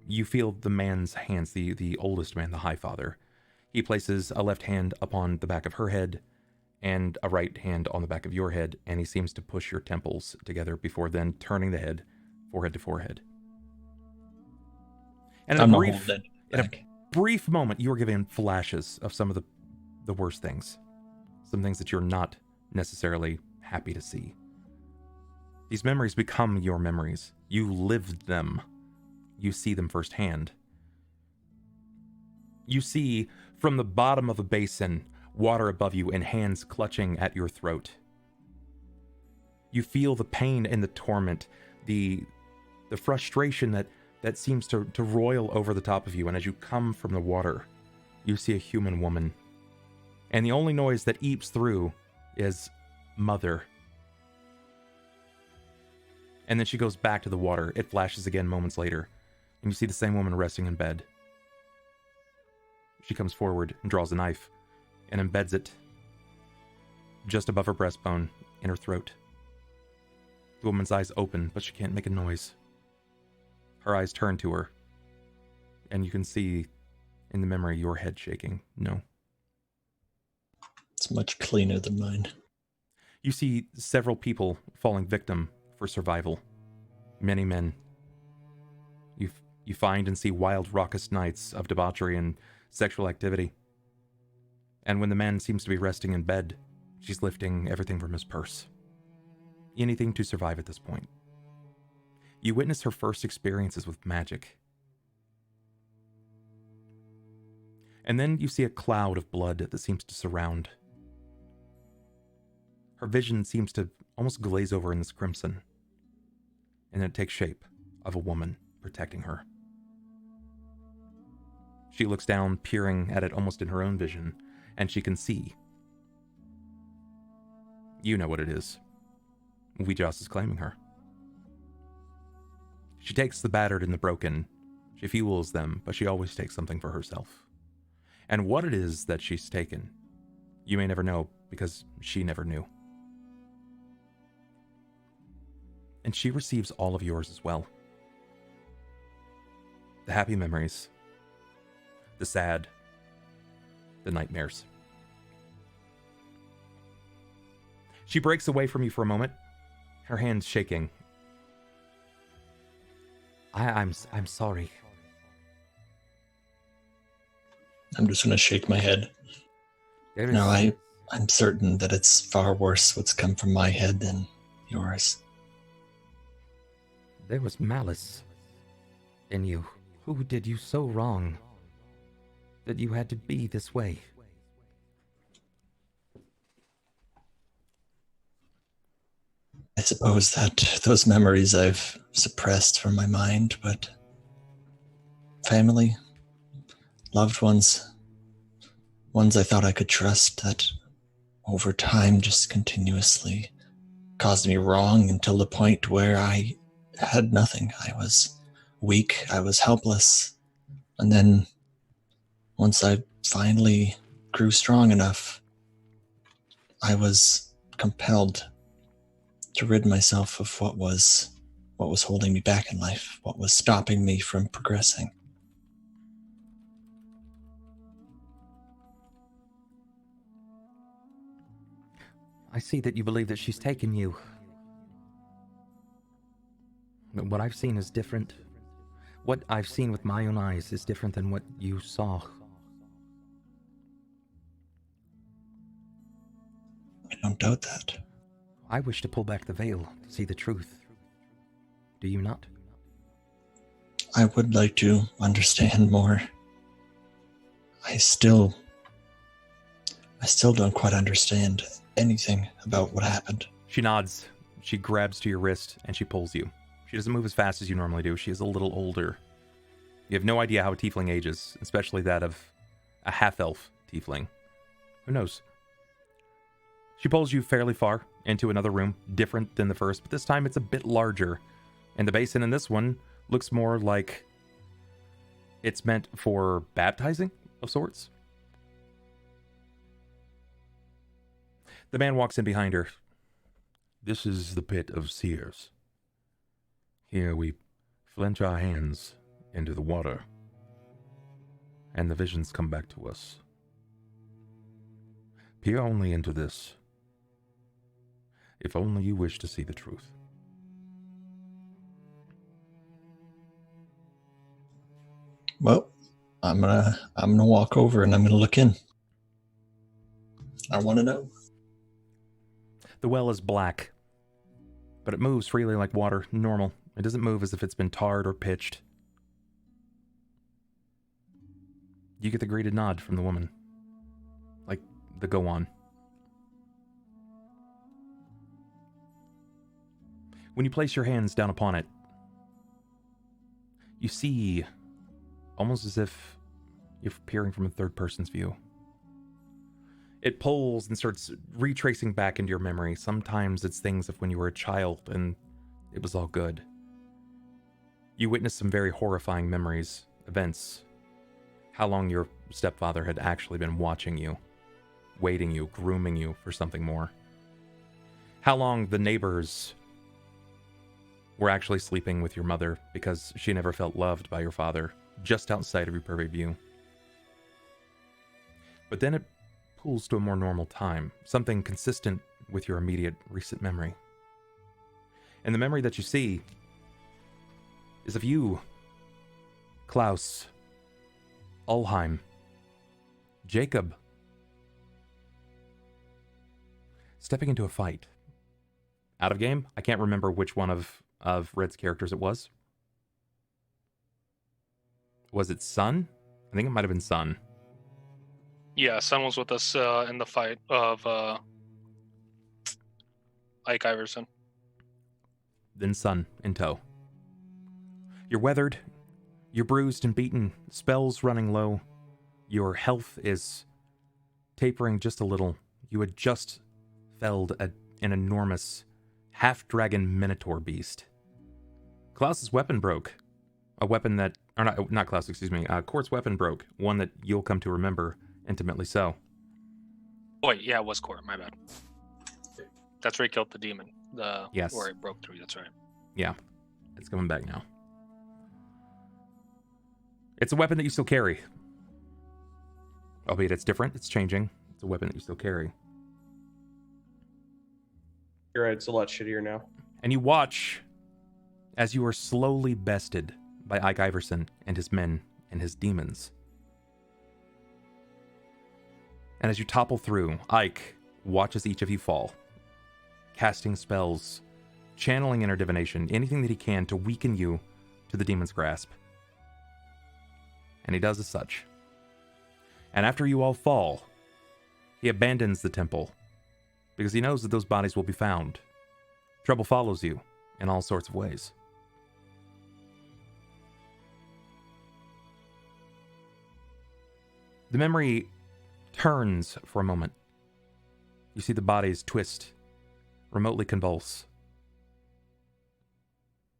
you feel the man's hands, the oldest man, the High Father. He places a left hand upon the back of her head and a right hand on the back of your head, and he seems to push your temples together before then turning the head, forehead to forehead. And in a brief moment, you are given flashes of some of the worst things. Some things that you're not necessarily happy to see. These memories become your memories. You lived them. You see them firsthand. You see from the bottom of a basin, water above you and hands clutching at your throat. You feel the pain and the torment, the frustration that seems to roil over the top of you, and as you come from the water, you see a human woman. And the only noise that eeps through is mother. And then she goes back to the water. It flashes again moments later, and you see the same woman resting in bed. She comes forward and draws a knife and embeds it just above her breastbone in her throat. The woman's eyes open, but she can't make a noise. Her eyes turn to her, and you can see in the memory your head shaking. No. It's much cleaner than mine. You see several people falling victim for survival. Many men. You find and see wild, raucous nights of debauchery and sexual activity. And when the man seems to be resting in bed, she's lifting everything from his purse. Anything to survive at this point. You witness her first experiences with magic. And then you see a cloud of blood that seems to surround. Her vision seems to almost glaze over in this crimson. And then it takes shape of a woman protecting her. She looks down, peering at it almost in her own vision, and she can see. You know what it is. Ouijas is claiming her. She takes the battered and the broken. She fuels them, but she always takes something for herself. And what it is that she's taken, you may never know, because she never knew. And she receives all of yours as well. The happy memories. The sad. The nightmares. She breaks away from you for a moment, her hands shaking. I'm sorry. I'm just going to shake my head. No, I'm certain that it's far worse what's come from my head than yours. There was malice in you. Who did you so wrong that you had to be this way? I suppose that those memories I've suppressed from my mind, but family, loved ones I thought I could trust that over time just continuously caused me wrong until the point where I had nothing. I was weak, I was helpless. And then once I finally grew strong enough, I was compelled to rid myself of what was holding me back in life, what was stopping me from progressing. I see that you believe that she's taken you. But what I've seen is different. What I've seen with my own eyes is different than what you saw. I don't doubt that. I wish to pull back the veil to see the truth. Do you not? I would like to understand more. I still don't quite understand anything about what happened. She nods. She grabs to your wrist and she pulls you. She doesn't move as fast as you normally do. She is a little older. You have no idea how a tiefling ages, especially that of a half-elf tiefling. Who knows? She pulls you fairly far into another room, different than the first, but this time it's a bit larger. And the basin in this one looks more like it's meant for baptizing of sorts. The man walks in behind her. This is the pit of seers. Here we flinch our hands into the water, and the visions come back to us. Peer only into this, if only you wish to see the truth. Well, I'm gonna walk over and I'm gonna look in. I want to know. The well is black, but it moves freely like water, normal. It doesn't move as if it's been tarred or pitched. You get the greeted nod from the woman. Like the go on. When you place your hands down upon it, you see, almost as if you're peering from a third person's view. It pulls and starts retracing back into your memory. Sometimes it's things of when you were a child and it was all good. You witnessed some very horrifying memories, events. How long your stepfather had actually been watching you, waiting you, grooming you for something more. How long the neighbors were actually sleeping with your mother because she never felt loved by your father, just outside of your perfect view. But then it pulls to a more normal time, something consistent with your immediate recent memory. And the memory that you see is of you, Klaus, Ulhime, Jakob, stepping into a fight. Out of game? I can't remember which one of Red's characters it was. Was it Sun? I think it might have been Sun. Yeah, Sun was with us in the fight of Ike Iverson. Then Sun in tow. You're weathered, you're bruised and beaten, spells running low, your health is tapering just a little. You had just felled an enormous half-dragon minotaur beast. Klaus's weapon broke. A weapon that, or not Klaus, excuse me, Cort's weapon broke, one that you'll come to remember intimately so. Oh, wait, yeah, it was Cort, my bad. That's where he killed the demon. Yes. Where it broke through, that's right. Yeah, it's coming back now. It's a weapon that you still carry. Albeit it's different, it's changing. It's a weapon that you still carry. You're right, it's a lot shittier now. And you watch as you are slowly bested by Ike Iverson and his men and his demons. And as you topple through, Ike watches each of you fall, casting spells, channeling inner divination, anything that he can to weaken you to the demon's grasp. And he does as such. And after you all fall, he abandons the temple, because he knows that those bodies will be found. Trouble follows you in all sorts of ways. The memory turns for a moment. You see the bodies twist, remotely convulse.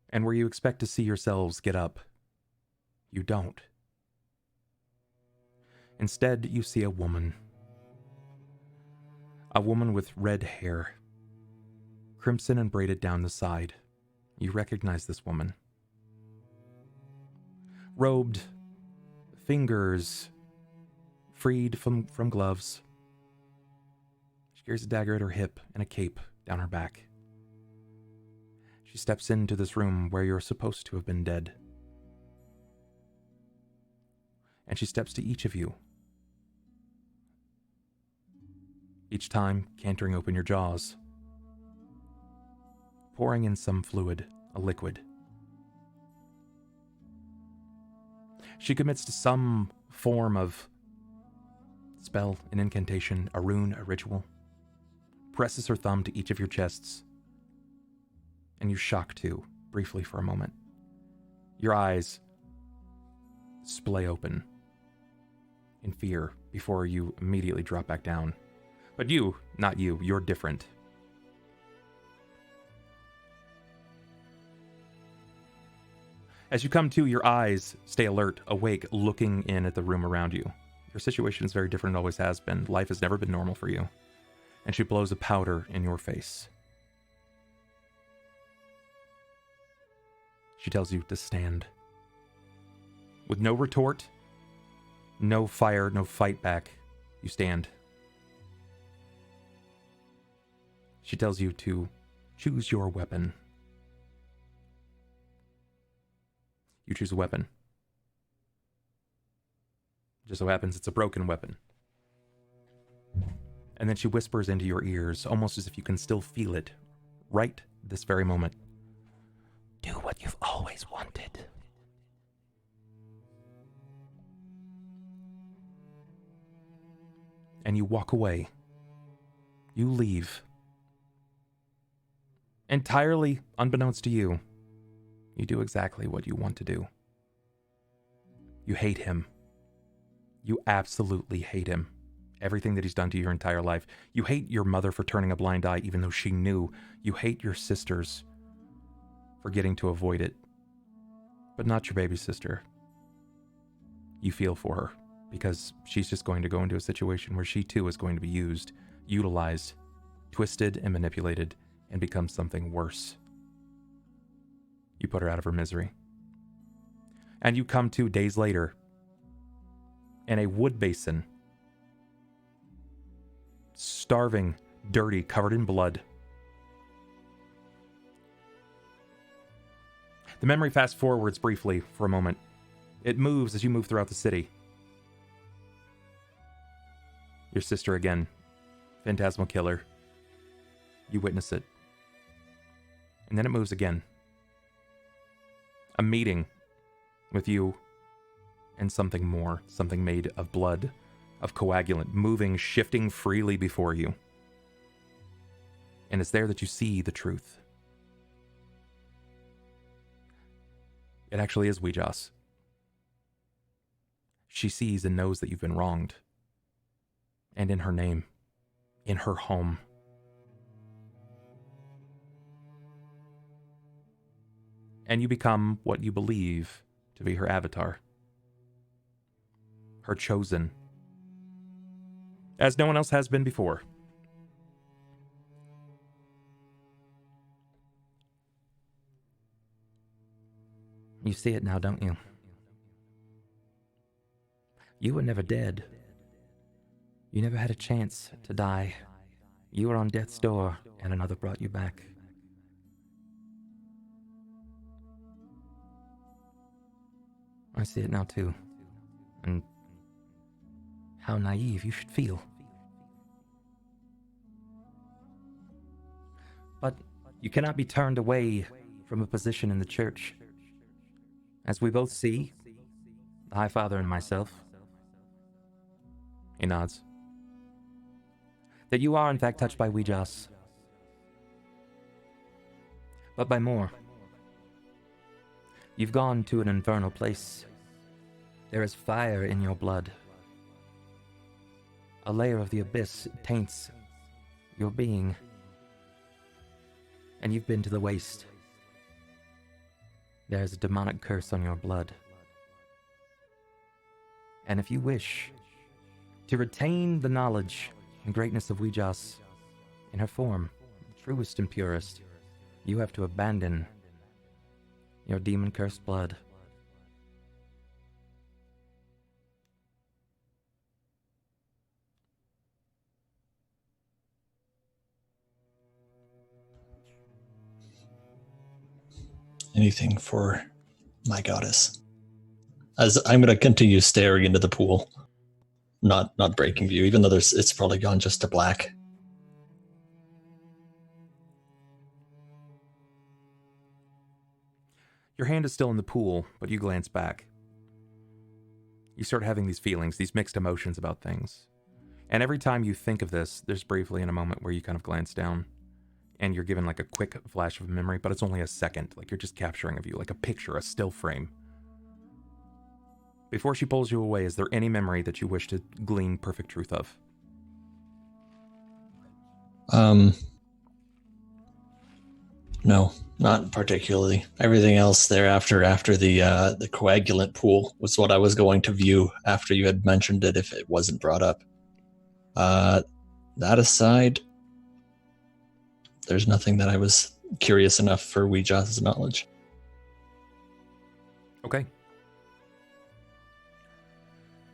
And where you expect to see yourselves get up, you don't. Instead, you see a woman. A woman with red hair, crimson and braided down the side. You recognize this woman. Robed, fingers freed from gloves. She carries a dagger at her hip and a cape down her back. She steps into this room where you're supposed to have been dead. And she steps to each of you. Each time, cantering open your jaws. Pouring in some fluid, a liquid. She commits to some form of spell, an incantation, a rune, a ritual. Presses her thumb to each of your chests. And you shock too, briefly for a moment. Your eyes splay open in fear before you immediately drop back down. But you, not you, you're different. As you come to, your eyes stay alert, awake, looking in at the room around you. Your situation is very different, it always has been. Life has never been normal for you. And she blows a powder in your face. She tells you to stand. With no retort, no fire, no fight back, you stand. She tells you to choose your weapon. You choose a weapon. Just so happens it's a broken weapon. And then she whispers into your ears, almost as if you can still feel it, right this very moment. Do what you've always wanted. And you walk away. You leave. Entirely unbeknownst to you, you do exactly what you want to do. You hate him. You absolutely hate him. Everything that he's done to you your entire life. You hate your mother for turning a blind eye even though she knew. You hate your sisters for getting to avoid it. But not your baby sister. You feel for her because she's just going to go into a situation where she too is going to be used, utilized, twisted and manipulated, and become something worse. You put her out of her misery. And you come to days later in a wood basin, starving, dirty, covered in blood. The memory fast forwards briefly for a moment. It moves as you move throughout the city. Your sister again, phantasmal killer. You witness it. And then it moves again. A meeting with you and something more, something made of blood, of coagulant, moving, shifting freely before you. And it's there that you see the truth. It actually is Weejas. She sees and knows that you've been wronged. And in her name, in her home. And you become what you believe to be her avatar. Her chosen. As no one else has been before. You see it now, don't you? You were never dead. You never had a chance to die. You were on death's door, and another brought you back. I see it now too. And how naive you should feel. But you cannot be turned away from a position in the church. As we both see, the High Father and myself, he nods, that you are in fact touched by Weejas. But by more. You've gone to an infernal place. There is fire in your blood. A layer of the abyss taints your being. And you've been to the waste. There's a demonic curse on your blood. And if you wish to retain the knowledge and greatness of Ouijas in her form, truest and purest, you have to abandon your demon-cursed blood. Anything for my goddess. As I'm going to continue staring into the pool, not breaking view, even though it's probably gone just to black. Your hand is still in the pool, but you glance back. You start having these feelings, these mixed emotions about things. And every time you think of this, there's briefly in a moment where you kind of glance down, and you're given like a quick flash of memory, but it's only a second, like you're just capturing of you, like a picture, a still frame. Before she pulls you away, is there any memory that you wish to glean perfect truth of? No, not particularly. Everything else thereafter, after the coagulant pool, was what I was going to view after you had mentioned it, if it wasn't brought up. That aside, there's nothing that I was curious enough for Ouija's knowledge. Okay.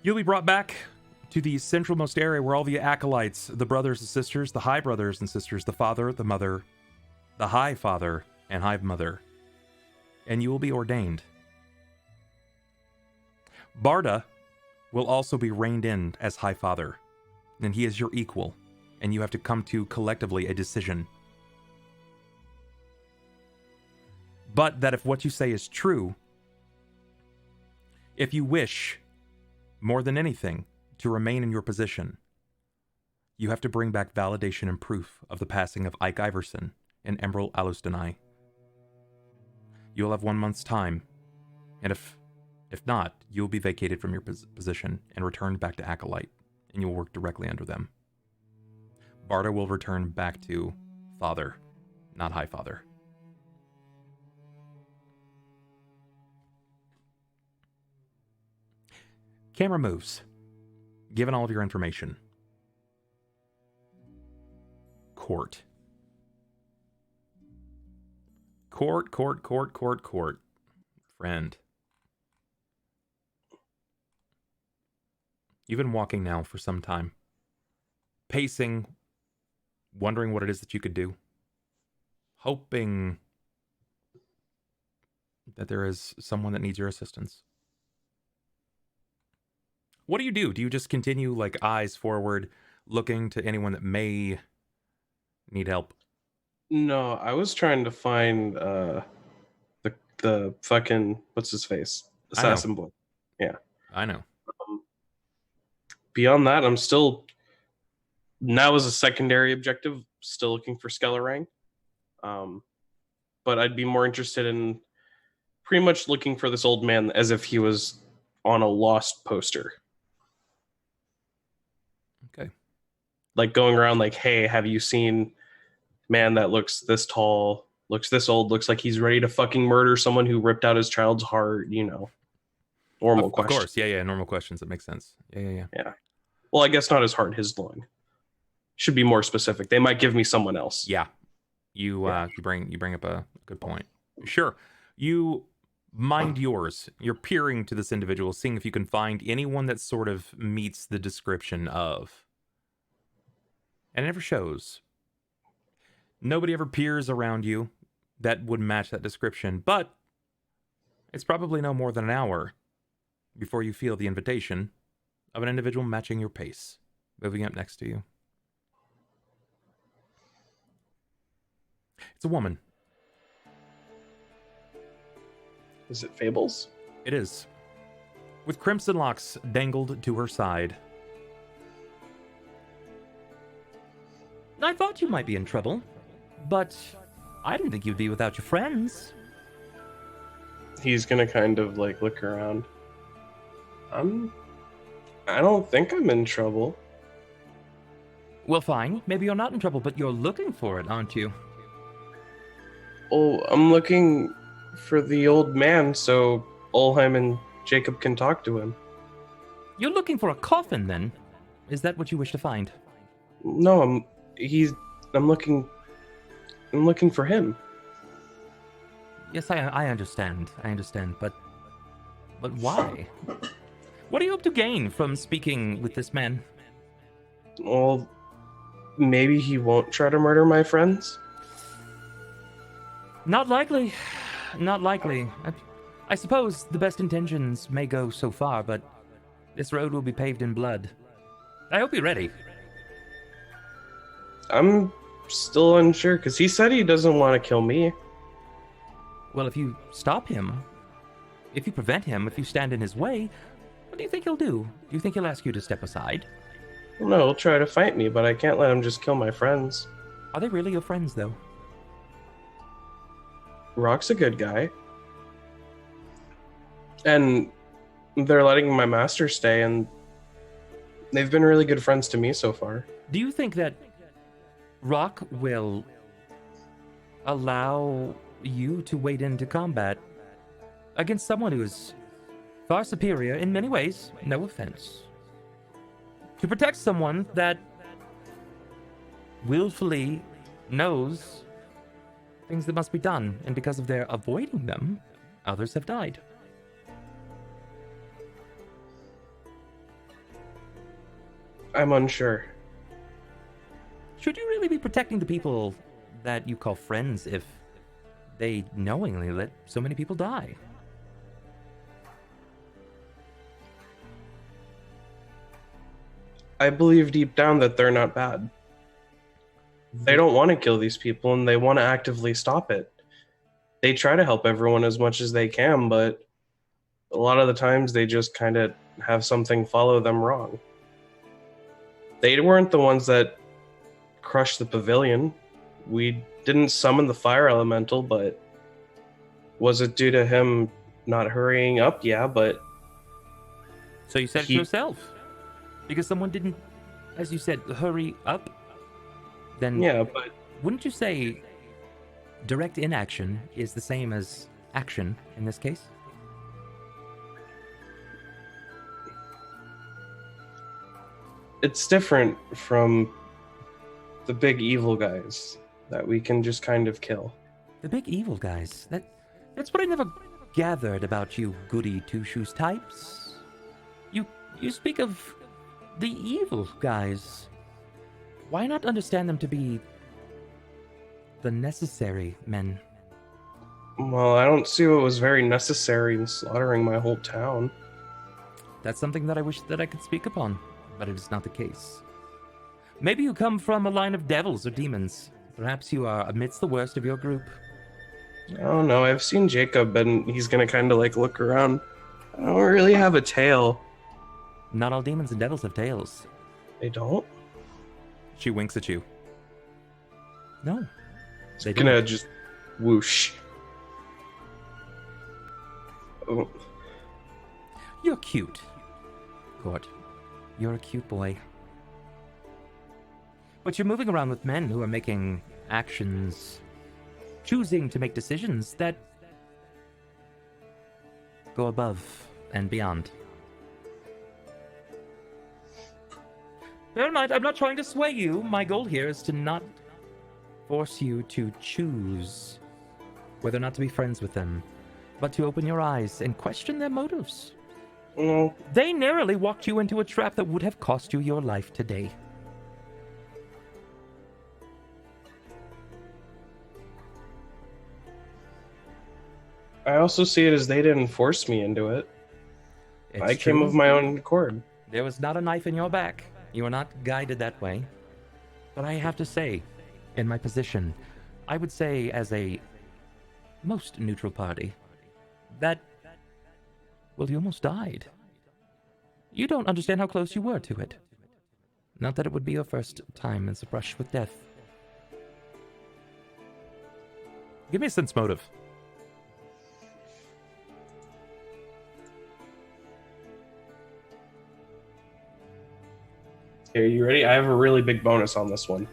You'll be brought back to the centralmost area where all the acolytes, the brothers and sisters, the high brothers and sisters, the father, the mother, the high father, and high mother, and you will be ordained. Barda will also be reined in as high father, and he is your equal, and you have to come to collectively a decision. But that if what you say is true, if you wish, more than anything, to remain in your position, you have to bring back validation and proof of the passing of Ike Iverson and Emerald Alusdanai. You will have 1 month's time, and if not, you will be vacated from your position and returned back to Acolyte, and you will work directly under them. Barda will return back to Father, not High Father. Camera moves. Given all of your information. Cort. Cort. Friend. You've been walking now for some time. Pacing. Wondering what it is that you could do. Hoping that there is someone that needs your assistance. What do? Do you just continue, like, eyes forward, looking to anyone that may need help? No, I was trying to find the fucking what's his face assassin boy. Yeah, I know. Beyond that, I'm still now as a secondary objective still looking for Skellerang. But I'd be more interested in pretty much looking for this old man as if he was on a lost poster. Okay. Like going around like, hey, have you seen man that looks this tall, looks this old, looks like he's ready to fucking murder someone who ripped out his child's heart, you know. Normal question. Of course, yeah, normal questions. That makes sense. Yeah. Well, I guess not his heart, his lung. Should be more specific. They might give me someone else. Yeah. You bring up a good point. Sure. You mind yours. You're peering to this individual, seeing if you can find anyone that sort of meets the description of. And it never shows. Nobody ever peers around you that would match that description, but it's probably no more than an hour before you feel the invitation of an individual matching your pace, moving up next to you. It's a woman. Is it Fables? It is. With crimson locks dangled to her side. I thought you might be in trouble, but I didn't think you'd be without your friends. He's gonna kind of like look around. I don't think I'm in trouble. Well, fine. Maybe you're not in trouble, but you're looking for it, aren't you? Oh, I'm looking for the old man so Ulhime and Jakob can talk to him. You're looking for a coffin, then? Is that what you wish to find? No, I'm looking for him. Yes, I understand. I understand, but why? What do you hope to gain from speaking with this man? Well, maybe he won't try to murder my friends? Not likely. Not likely. I suppose the best intentions may go so far, but this road will be paved in blood. I hope you're ready. I'm still unsure, because he said he doesn't want to kill me. Well, if you stop him, if you prevent him, if you stand in his way, what do you think he'll do? Do you think he'll ask you to step aside? No, he'll try to fight me, but I can't let him just kill my friends. Are they really your friends, though? Rahk's a good guy. And they're letting my master stay, and they've been really good friends to me so far. Do you think that Rahk will allow you to wade into combat against someone who is far superior in many ways, no offense, to protect someone that willfully knows things that must be done, and because of their avoiding them, others have died? I'm unsure. Should you really be protecting the people that you call friends if they knowingly let so many people die? I believe deep down that they're not bad. They don't want to kill these people, and they want to actively stop it. They try to help everyone as much as they can, but a lot of the times they just kind of have something follow them wrong. They weren't the ones that crushed the pavilion. We didn't summon the fire elemental, but was it due to him not hurrying up? Yeah, but... So you said it yourself. Because someone didn't, as you said, hurry up? Then yeah, but... wouldn't you say direct inaction is the same as action in this case? It's different from the big evil guys that we can just kind of kill. The big evil guys? That's what I never gathered about you goody two-shoes types. You speak of the evil guys. Why not understand them to be the necessary men? Well, I don't see what was very necessary in slaughtering my whole town. That's something that I wish that I could speak upon, but it is not the case. Maybe you come from a line of devils or demons. Perhaps you are amidst the worst of your group. I don't know. I've seen Jakob, and he's gonna kind of like look around. I don't really have a tail. Not all demons and devils have tails. They don't? She winks at you. No. They're gonna just whoosh. Oh. You're cute, Cort. You're a cute boy. But you're moving around with men who are making actions, choosing to make decisions that go above and beyond. Bear in mind, I'm not trying to sway you. My goal here is to not force you to choose whether or not to be friends with them, but to open your eyes and question their motives. No. They narrowly walked you into a trap that would have cost you your life today. I also see it as they didn't force me into it. I came of my own accord. There was not a knife in your back. You were not guided that way. But I have to say, in my position, I would say as a most neutral party, that, well, you almost died. You don't understand how close you were to it. Not that it would be your first time as a brush with death. Give me a sense motive. Okay, are you ready? I have a really big bonus on this one.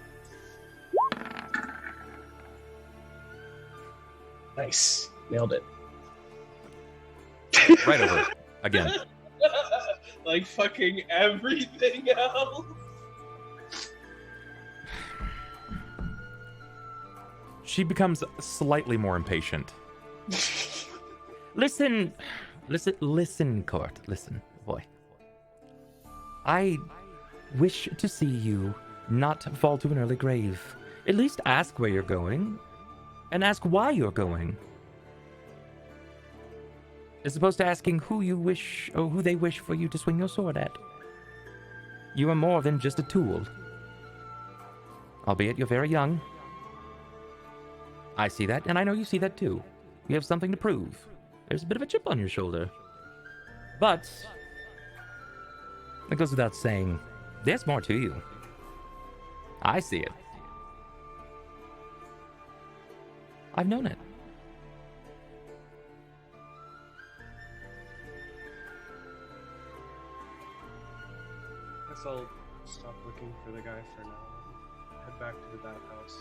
Nice. Nailed it. Right over it. Again. Like fucking everything else. She becomes slightly more impatient. Listen, Cort. Listen, boy. I wish to see you not fall to an early grave. At least ask where you're going, and ask why you're going. As opposed to asking who you wish, or who they wish for you to swing your sword at. You are more than just a tool. Albeit you're very young. I see that, and I know you see that too. You have something to prove. There's a bit of a chip on your shoulder. But it goes without saying, there's more to you. I see it. I've known it. Guess I'll stop looking for the guy for now. Head back to the bathhouse.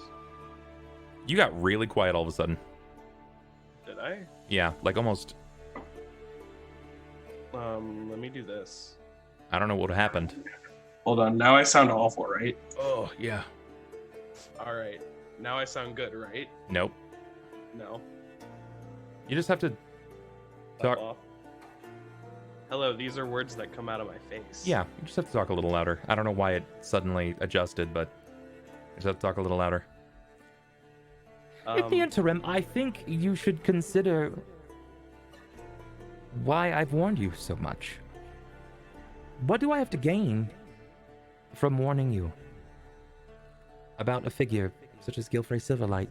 You got really quiet all of a sudden. Did I? Yeah, like almost. Let me do this. I don't know what happened. Hold on. Now I sound awful, right? Oh, yeah. All right. Now I sound good, right? Nope. No. You just have to talk. Off. Hello, these are words that come out of my face. Yeah, you just have to talk a little louder. I don't know why it suddenly adjusted, but you just have to talk a little louder. In the interim, I think you should consider why I've warned you so much. What do I have to gain from warning you about a figure such as Gilfrey Silverlight?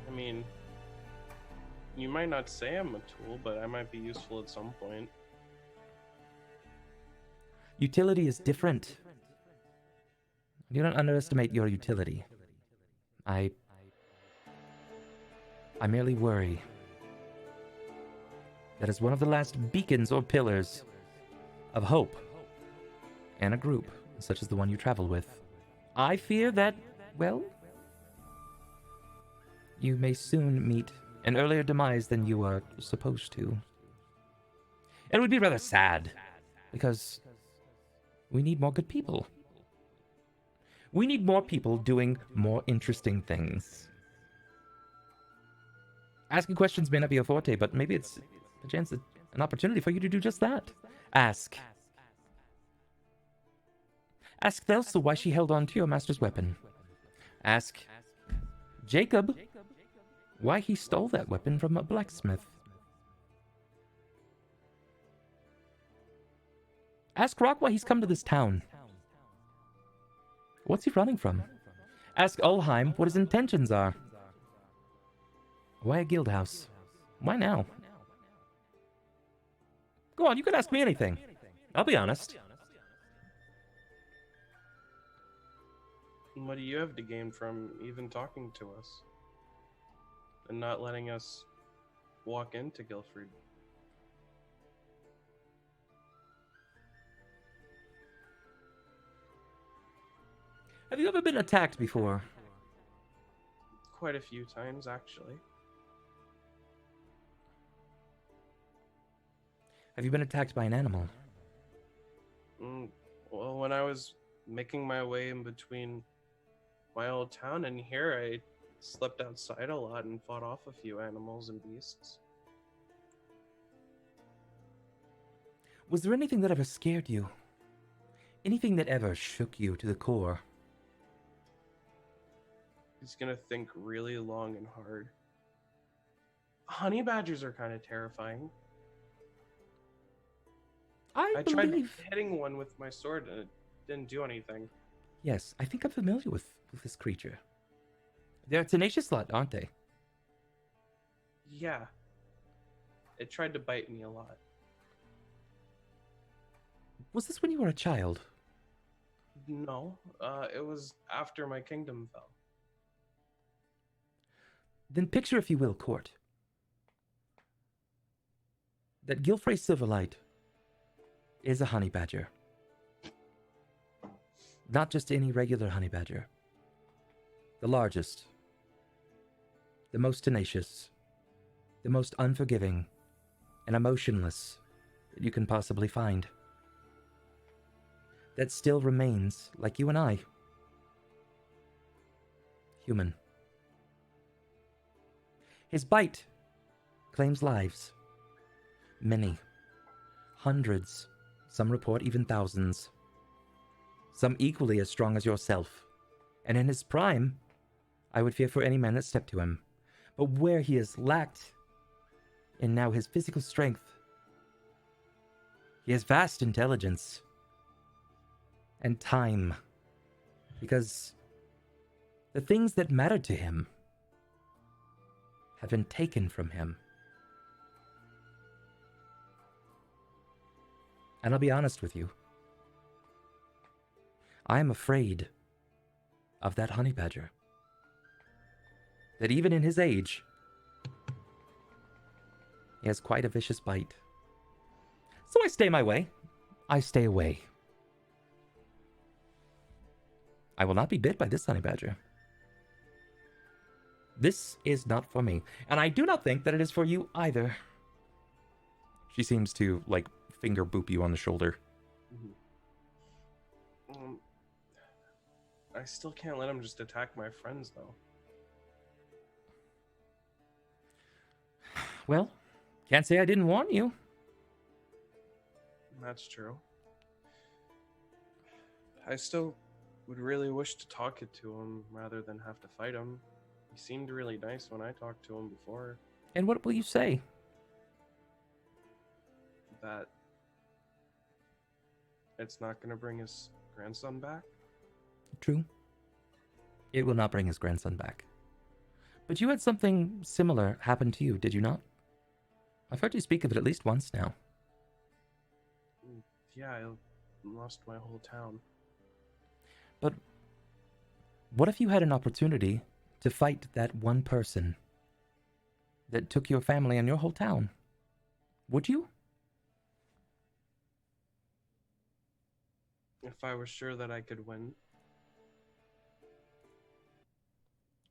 I mean, you might not say I'm a tool, but I might be useful at some point. Utility is different. You don't underestimate your utility. I merely worry that as one of the last beacons or pillars of hope and a group such as the one you travel with, I fear that, well, you may soon meet an earlier demise than you are supposed to. It would be rather sad, because we need more good people. We need more people doing more interesting things. Asking questions may not be a forte, but maybe it's a chance, an opportunity for you to do just that. Ask. Ask Thelsa why she held on to your master's weapon. Ask Jakob why he stole that weapon from a blacksmith. Ask Rahk why he's come to this town. What's he running from? Ask Ulhime what his intentions are. Why a guild house? Why now? Go on, you can ask me anything. I'll be honest. What do you have to gain from even talking to us? And not letting us walk into Guilford? Have you ever been attacked before? Quite a few times, actually. Have you been attacked by an animal? Well, when I was making my way in between my old town and here, I slept outside a lot and fought off a few animals and beasts. Was there anything that ever scared you? Anything that ever shook you to the core? He's gonna think really long and hard. Honey badgers are kind of terrifying. I tried hitting one with my sword and it didn't do anything. Yes, I think I'm familiar with this creature. They're a tenacious lot, aren't they? Yeah. It tried to bite me a lot. Was this when you were a child? No, it was after my kingdom fell. Then picture, if you will, Cort, that Gilfrey Silverlight is a honey badger. Not just any regular honey badger. The largest, the most tenacious, the most unforgiving, and emotionless that you can possibly find. That still remains, like you and I, human. His bite claims lives. Many. Hundreds. Some report even thousands. Some equally as strong as yourself. And in his prime, I would fear for any man that stepped to him. But where he has lacked in now his physical strength, he has vast intelligence and time. Because the things that matter to him have been taken from him. And I'll be honest with you. I am afraid of that honey badger. That even in his age, he has quite a vicious bite. So I stay my way. I stay away. I will not be bit by this honey badger. This is not for me, and I do not think that it is for you either. She seems to, like, finger boop you on the shoulder. I still can't let him just attack my friends, though. Well, can't say I didn't warn you. That's true. I still would really wish to talk it to him rather than have to fight him. He seemed really nice when I talked to him before. And what will you say? That it's not going to bring his grandson back? True. It will not bring his grandson back. But you had something similar happen to you, did you not? I've heard you speak of it at least once now. Yeah, I lost my whole town. But what if you had an opportunity to fight that one person that took your family and your whole town? Would you? If I was sure that I could win.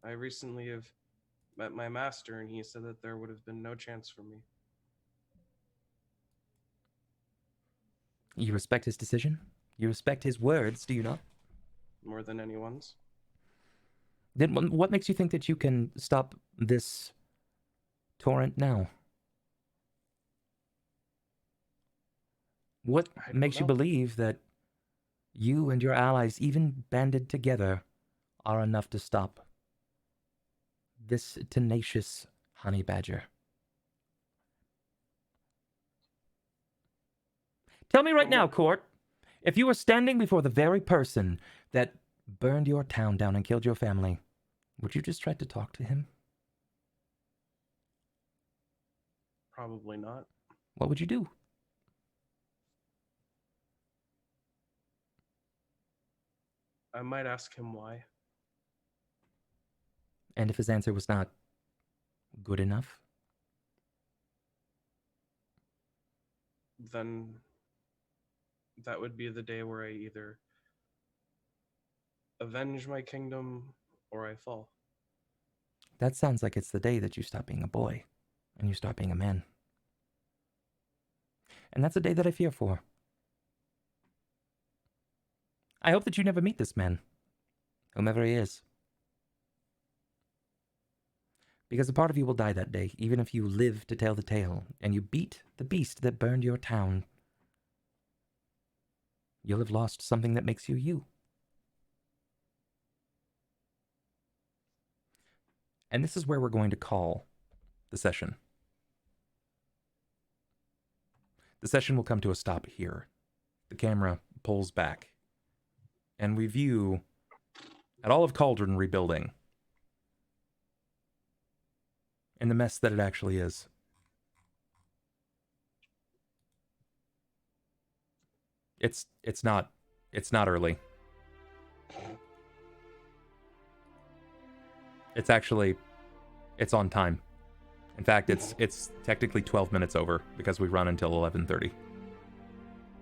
I recently have met my master, and he said that there would have been no chance for me. You respect his decision? You respect his words, do you not? More than anyone's. Then what makes you think that you can stop this torrent now? What makes you believe that you and your allies, even banded together, are enough to stop this tenacious honey badger? Tell me right now, Cort, if you were standing before the very person that burned your town down and killed your family, would you just try to talk to him? Probably not. What would you do? I might ask him why. And if his answer was not good enough? Then that would be the day where I either avenge my kingdom or I fall. That sounds like it's the day that you stop being a boy and you start being a man. And that's a day that I fear for. I hope that you never meet this man, whomever he is. Because a part of you will die that day, even if you live to tell the tale, and you beat the beast that burned your town. You'll have lost something that makes you you. And this is where we're going to call the session. The session will come to a stop here. The camera pulls back, and we view at all of Cauldron rebuilding and the mess that it actually is. It's not early. It's on time. In fact, it's technically 12 minutes over because we run until 11:30.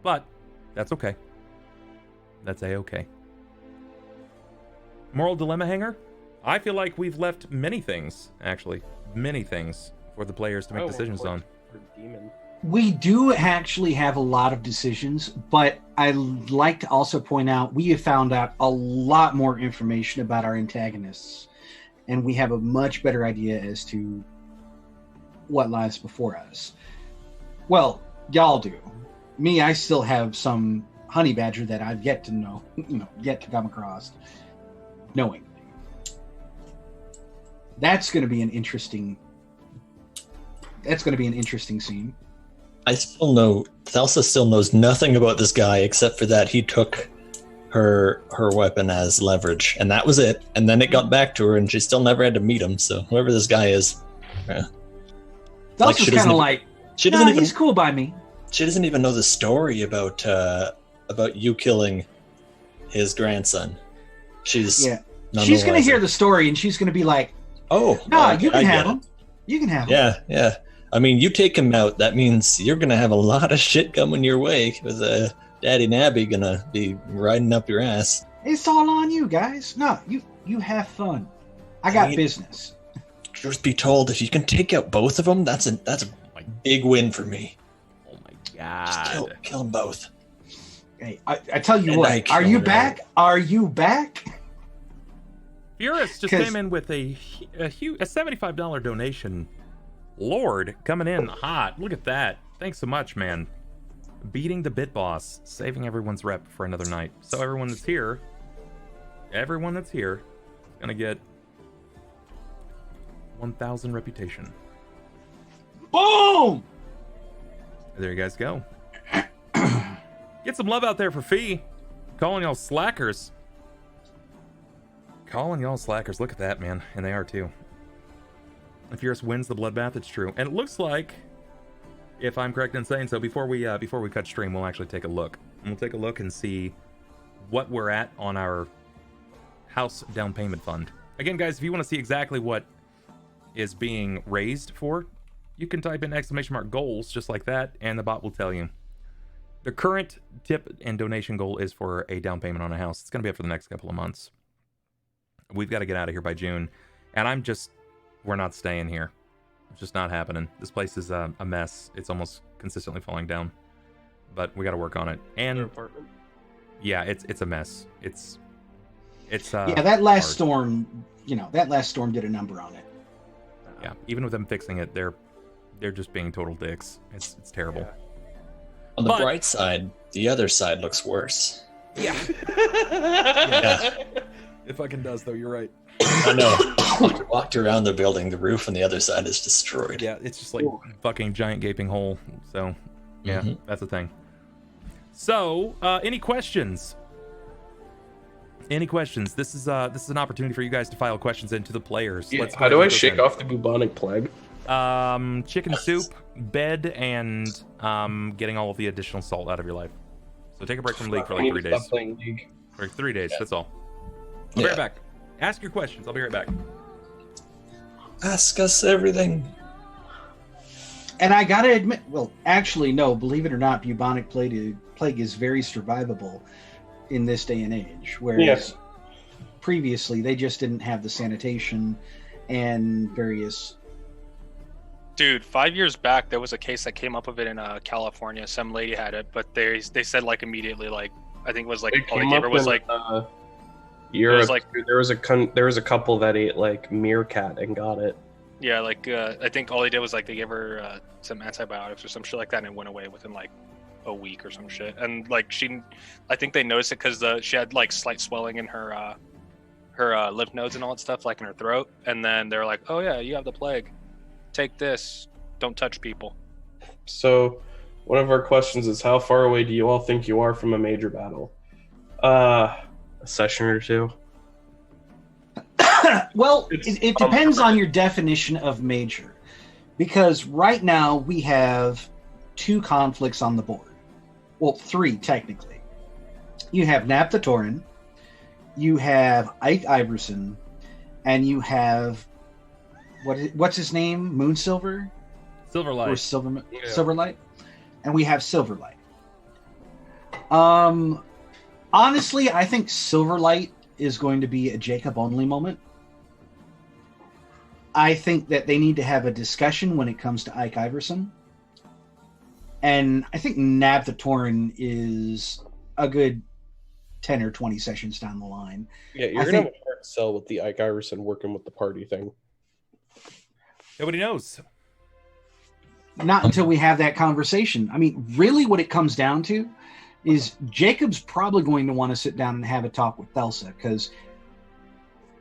But that's okay. That's a-okay. Moral dilemma hanger? I feel like we've left many things, actually. Many things for the players to make decisions on. Demon. We do actually have a lot of decisions, but I'd like to also point out we have found out a lot more information about our antagonists, and we have a much better idea as to what lies before us. Well, y'all do. Me, I still have some honey badger that I've yet to know, yet to come across knowingly. That's going to be an interesting scene. I still know Thelsa still knows nothing about this guy except for that he took her weapon as leverage, and that was it. And then it got back to her, and she still never had to meet him. So whoever this guy is, Thelsa's kind of like, she doesn't even. He's cool by me. She doesn't even know the story about you killing his grandson. She's going to hear the story, and she's going to be like, "Oh, no, you can have him. You can have him." Yeah. I mean, you take him out, that means you're going to have a lot of shit coming your way, because Daddy Nabby going to be riding up your ass. It's all on you, guys. No, you have fun. I got business. Truth be told, if you can take out both of them, that's a big win for me. Oh my god. Just kill them both. Hey, I tell you what, are you back? Are you back? Furious just came in with a $75 donation. Lord, coming in hot. Look at that. Thanks so much, man. Beating the Bit Boss, saving everyone's rep for another night. So everyone that's here is gonna get 1,000 reputation. Boom! There you guys go. Get some love out there for Fee. Calling y'all slackers. Look at that, man. And they are too. If Furious wins the bloodbath, it's true. And it looks like, if I'm correct in saying so, before we cut stream, we'll actually take a look. And we'll take a look and see what we're at on our house down payment fund. Again, guys, if you want to see exactly what is being raised for, you can type in !goals just like that, and the bot will tell you. The current tip and donation goal is for a down payment on a house. It's going to be up for the next couple of months. We've got to get out of here by June. And we're not staying here. It's just not happening. This place is a mess. It's almost consistently falling down. But we got to work on it. And apartment. Yeah, it's a mess. It's that last storm, that last storm did a number on it. Yeah, even with them fixing it, they're just being total dicks. It's terrible. Yeah. On the bright side, the other side looks worse. Yeah. Yeah. It fucking does, though. You're right. I know. Walked around the building, the roof on the other side is destroyed. Yeah, it's just like fucking giant gaping hole. So, yeah, That's the thing. So, any questions? This is an opportunity for you guys to file questions into the players. Yeah, how do I shake off the bubonic plague? Chicken soup, bed, and getting all of the additional salt out of your life. So take a break from League for like 3 days. Stop playing League. For 3 days, that's all. I'll be right back. Ask your questions. I'll be right back. Ask us everything. And I gotta admit, well, actually, no, believe it or not, bubonic plague is very survivable in this day and age. Whereas previously, they just didn't have the sanitation and various... Dude, 5 years back, there was a case that came up of it in California. Some lady had it, but they said like immediately, like I think it was like all they gave her was like Europe. There was a couple that ate like meerkat and got it. Yeah, like I think all they did was like they gave her some antibiotics or some shit like that, and it went away within like a week or some shit. And like I think they noticed it because she had like slight swelling in her lymph nodes and all that stuff, like in her throat. And then they're like, "Oh yeah, you have the plague. Take this. Don't touch people." So, one of our questions is, how far away do you all think you are from a major battle? A session or two. Well, it depends on your definition of major, because right now we have 2 conflicts on the board. Well, 3 technically. You have Nap the Tauren, you have Ike Iverson, and you have what's his name? Moonsilver? Silverlight. Or Silverlight. And we have Silverlight. Honestly, I think Silverlight is going to be a Jakob only moment. I think that they need to have a discussion when it comes to Ike Iverson. And I think Nab the Tauren is a good 10 or 20 sessions down the line. Yeah, you're going to have a hard sell with the Ike Iverson working with the party thing. Nobody knows. Not until we have that conversation. I mean, really what it comes down to is Jacob's probably going to want to sit down and have a talk with Thelsa, because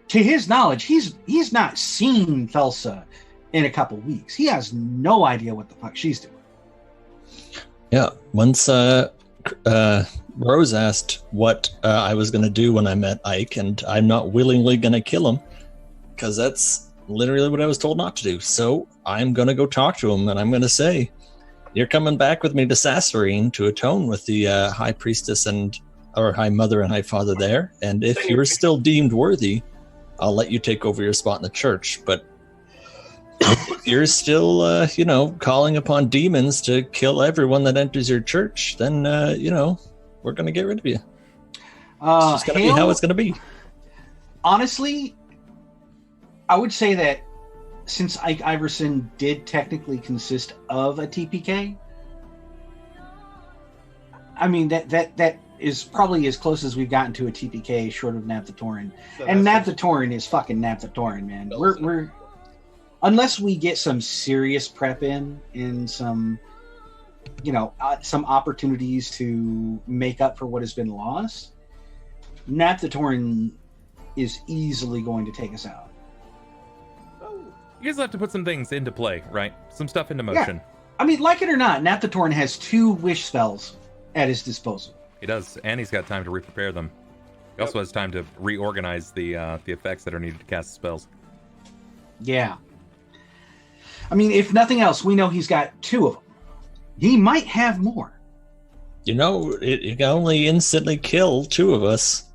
to his knowledge, he's not seen Thelsa in a couple weeks. He has no idea what the fuck she's doing. Yeah, once Rose asked what I was going to do when I met Ike, and I'm not willingly going to kill him, because that's literally what I was told not to do. So I'm going to go talk to him, and I'm going to say, you're coming back with me to Sasserine to atone with the High Priestess or High Mother and High Father there, and if you're still deemed worthy, I'll let you take over your spot in the church. But if you're still, calling upon demons to kill everyone that enters your church, then, we're going to get rid of you. It's just going to be how it's going to be. Honestly, I would say that since Ike Iverson did technically consist of a TPK, I mean, that is probably as close as we've gotten to a TPK short of Nab the Tauren. So and Nab the Tauren is fucking Nab the Tauren, man. We're unless we get some serious prep in some, some opportunities to make up for what has been lost, Nab the Tauren is easily going to take us out. You guys have to put some things into play, right? Some stuff into motion. Yeah. I mean, like it or not, Nab the Tauren has 2 wish spells at his disposal. He does, and he's got time to re-prepare them. He also has time to reorganize the effects that are needed to cast spells. Yeah. I mean, if nothing else, we know he's got 2 of them. He might have more. It can only instantly kill 2 of us.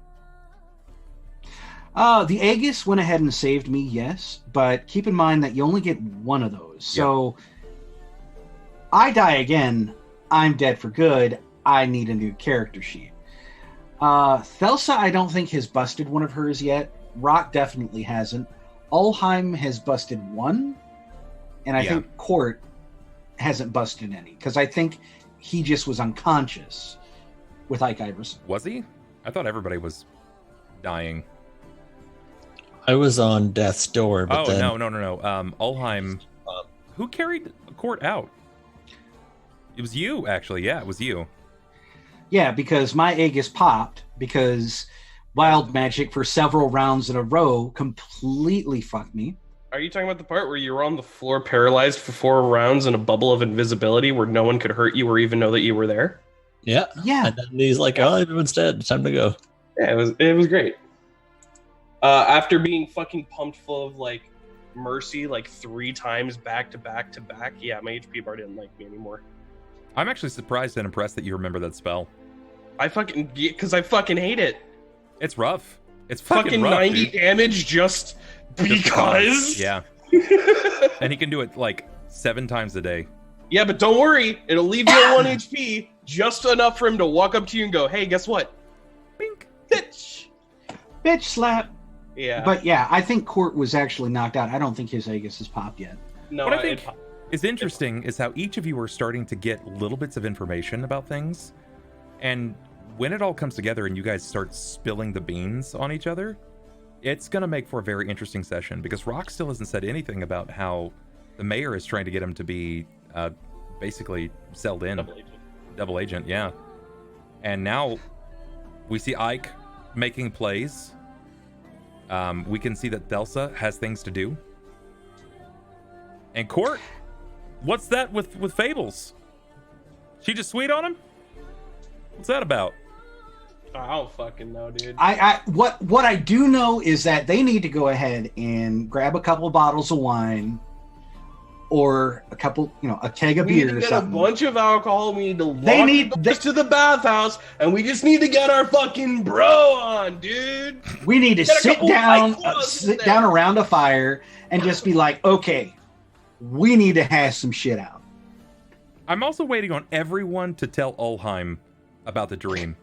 The Aegis went ahead and saved me, yes, but keep in mind that you only get 1 of those. So, I die again, I'm dead for good, I need a new character sheet. Thelsa, I don't think has busted one of hers yet. Rahk definitely hasn't. Ulhime has busted 1, and I think Cort hasn't busted any, because I think he just was unconscious with Ike Iverson. Was he? I thought everybody was dying. I was on death's door, but then... no. Ulhime... who carried Cort out? It was you, actually. Yeah, it was you. Yeah, because my Aegis popped, because wild magic for several rounds in a row completely fucked me. Are you talking about the part where you were on the floor paralyzed for 4 rounds in a bubble of invisibility where no one could hurt you or even know that you were there? Yeah. And then he's like, oh, everyone's dead. Time to go. Yeah, it was great. After being fucking pumped full of mercy 3 times back to back to back, yeah, my HP bar didn't like me anymore. I'm actually surprised and impressed that you remember that spell. Because I fucking hate it. It's rough. It's fucking rough, 90 dude. Damage just because. Yeah. And he can do it 7 times a day. Yeah, but don't worry, it'll leave you at 1 HP, just enough for him to walk up to you and go, "Hey, guess what? Bink, bitch slap." Yeah. But yeah, I think Cort was actually knocked out. I don't think his Aegis has popped yet. No, what I think is interesting is how each of you are starting to get little bits of information about things, and when it all comes together and you guys start spilling the beans on each other, it's going to make for a very interesting session, because Rahk still hasn't said anything about how the mayor is trying to get him to be basically selled in. Double agent, yeah. And now we see Ike making plays. We can see that Thelsa has things to do. And Cort, what's that with Fables? She just sweet on him? What's that about? I don't fucking know, dude. What I do know is that they need to go ahead and grab a couple bottles of wine, or a couple, a keg of beer or something. We need to get a bunch of alcohol. We need to walk to the bathhouse, and we just need to get our fucking bro on, dude. We need to sit down around a fire and just be like, okay, we need to hash some shit out. I'm also waiting on everyone to tell Ulhime about the dream.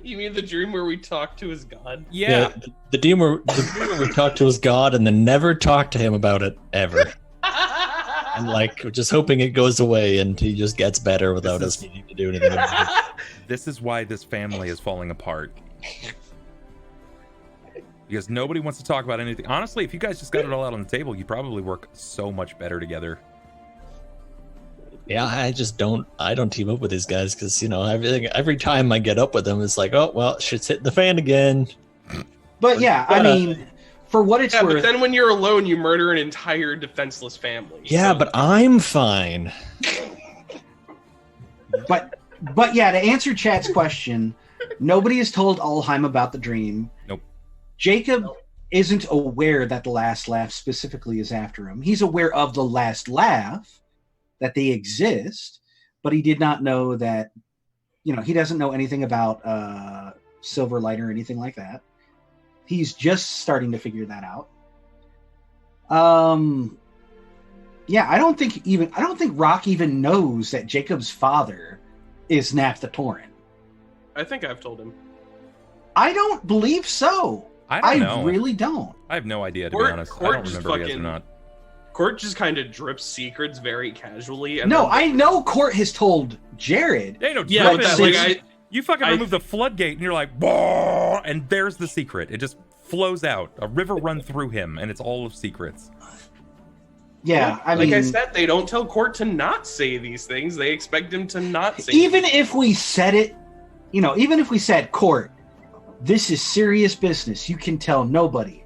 You mean the dream where we talk to his god? Yeah. The dream where we talked to his god and then never talked to him about it ever. And like, we're just hoping it goes away and he just gets better without us needing to do anything about it. This is why this family is falling apart. Because nobody wants to talk about anything. Honestly, if you guys just got it all out on the table, you'd probably work so much better together. Yeah, I don't team up with these guys because, you know, every time I get up with them, it's like, oh, well, shit's hitting the fan again. But yeah, I mean, for what it's worth. But then when you're alone, you murder an entire defenseless family. Yeah, so. but I'm fine. But yeah, to answer Chat's question, nobody has told Ulhime about the dream. Nope. Jakob isn't aware that the last laugh specifically is after him. He's aware of the last laugh, that they exist, but he did not know that, you know, he doesn't know anything about Silverlight or anything like that. He's just starting to figure that out. Yeah, I don't think Rahk even knows that Jacob's father is Nap the Tauren. I think I've told him. I don't believe so. I don't know. Really don't. I have no idea, to be honest. I don't remember if he has or not. Cort just kind of drips secrets very casually. And I know Cort has told Jared. Yeah, but you fucking remove the floodgate and you're like, whoa, and there's the secret. It just flows out. A river run through him, and it's all of secrets. Yeah, I mean, like I said, they don't tell Cort to not say these things. They expect him to not say. Even if we said it, you know, even if we said, Cort, this is serious business. You can tell nobody.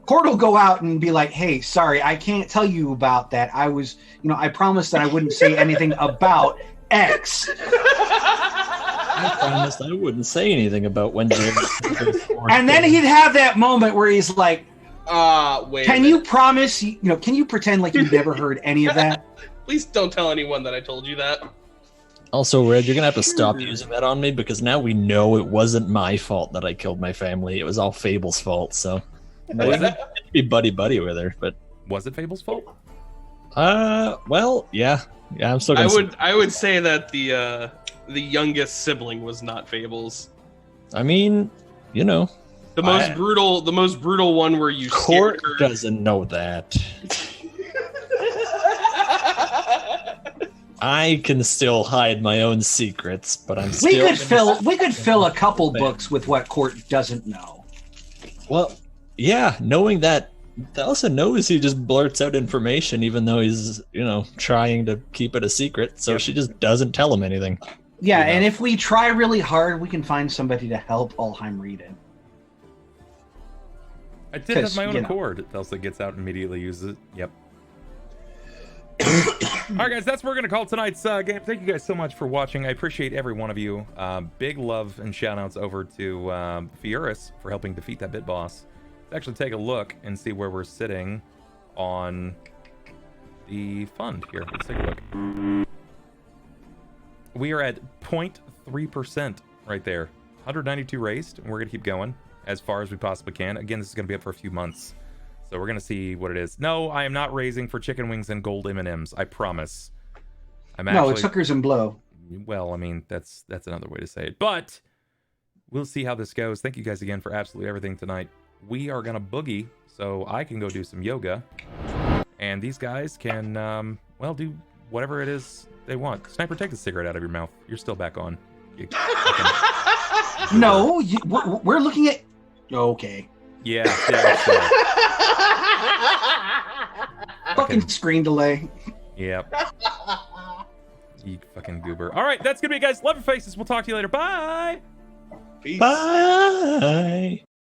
Cort will go out and be like, hey, sorry, I can't tell you about that. I promised that I wouldn't say anything about X. I promised I wouldn't say anything about when Jared. And then he'd have that moment where he's like, wait. Can you promise, can you pretend like you've never heard any of that? Please don't tell anyone that I told you that. Also, Red, you're going to have to stop using that on me because now we know it wasn't my fault that I killed my family. It was all Fable's fault, so... Was it? Be buddy with her, but... Was it Fable's fault? Well, yeah. Yeah, I'm still gonna I would say that the youngest sibling was not Fable's. I mean, you know... The most brutal one where you Cort doesn't know that. I can still hide my own secrets, but I'm still... We could fill a couple books with what Cort doesn't know. Well, yeah, knowing that Thelsa knows he just blurts out information even though he's, trying to keep it a secret, so she just doesn't tell him anything. Yeah, and if we try really hard, we can find somebody to help Ulhime read it. I did have my own accord. Thelsa gets out and immediately uses it. Yep. Alright guys, that's what we're going to call tonight's game. Thank you guys so much for watching. I appreciate every one of you. Big love and shout outs over to Fioris for helping defeat that bit boss. Let's actually take a look and see where we're sitting on the fund here. Let's take a look. We are at 0.3% right there. 192 raised, and we're going to keep going as far as we possibly can. Again, this is going to be up for a few months. So we're going to see what it is. No, I am not raising for chicken wings and gold M&Ms. I promise. No, it's hookers and blow. Well, I mean, that's another way to say it. But we'll see how this goes. Thank you guys again for absolutely everything tonight. We are going to boogie, so I can go do some yoga. And these guys can, do whatever it is they want. Sniper, take the cigarette out of your mouth. You're still back on. No, we're looking at... Okay. Yeah. Fucking screen delay. Yep. You fucking goober. All right, that's gonna be it, guys. Love your faces. We'll talk to you later. Bye. Peace. Bye.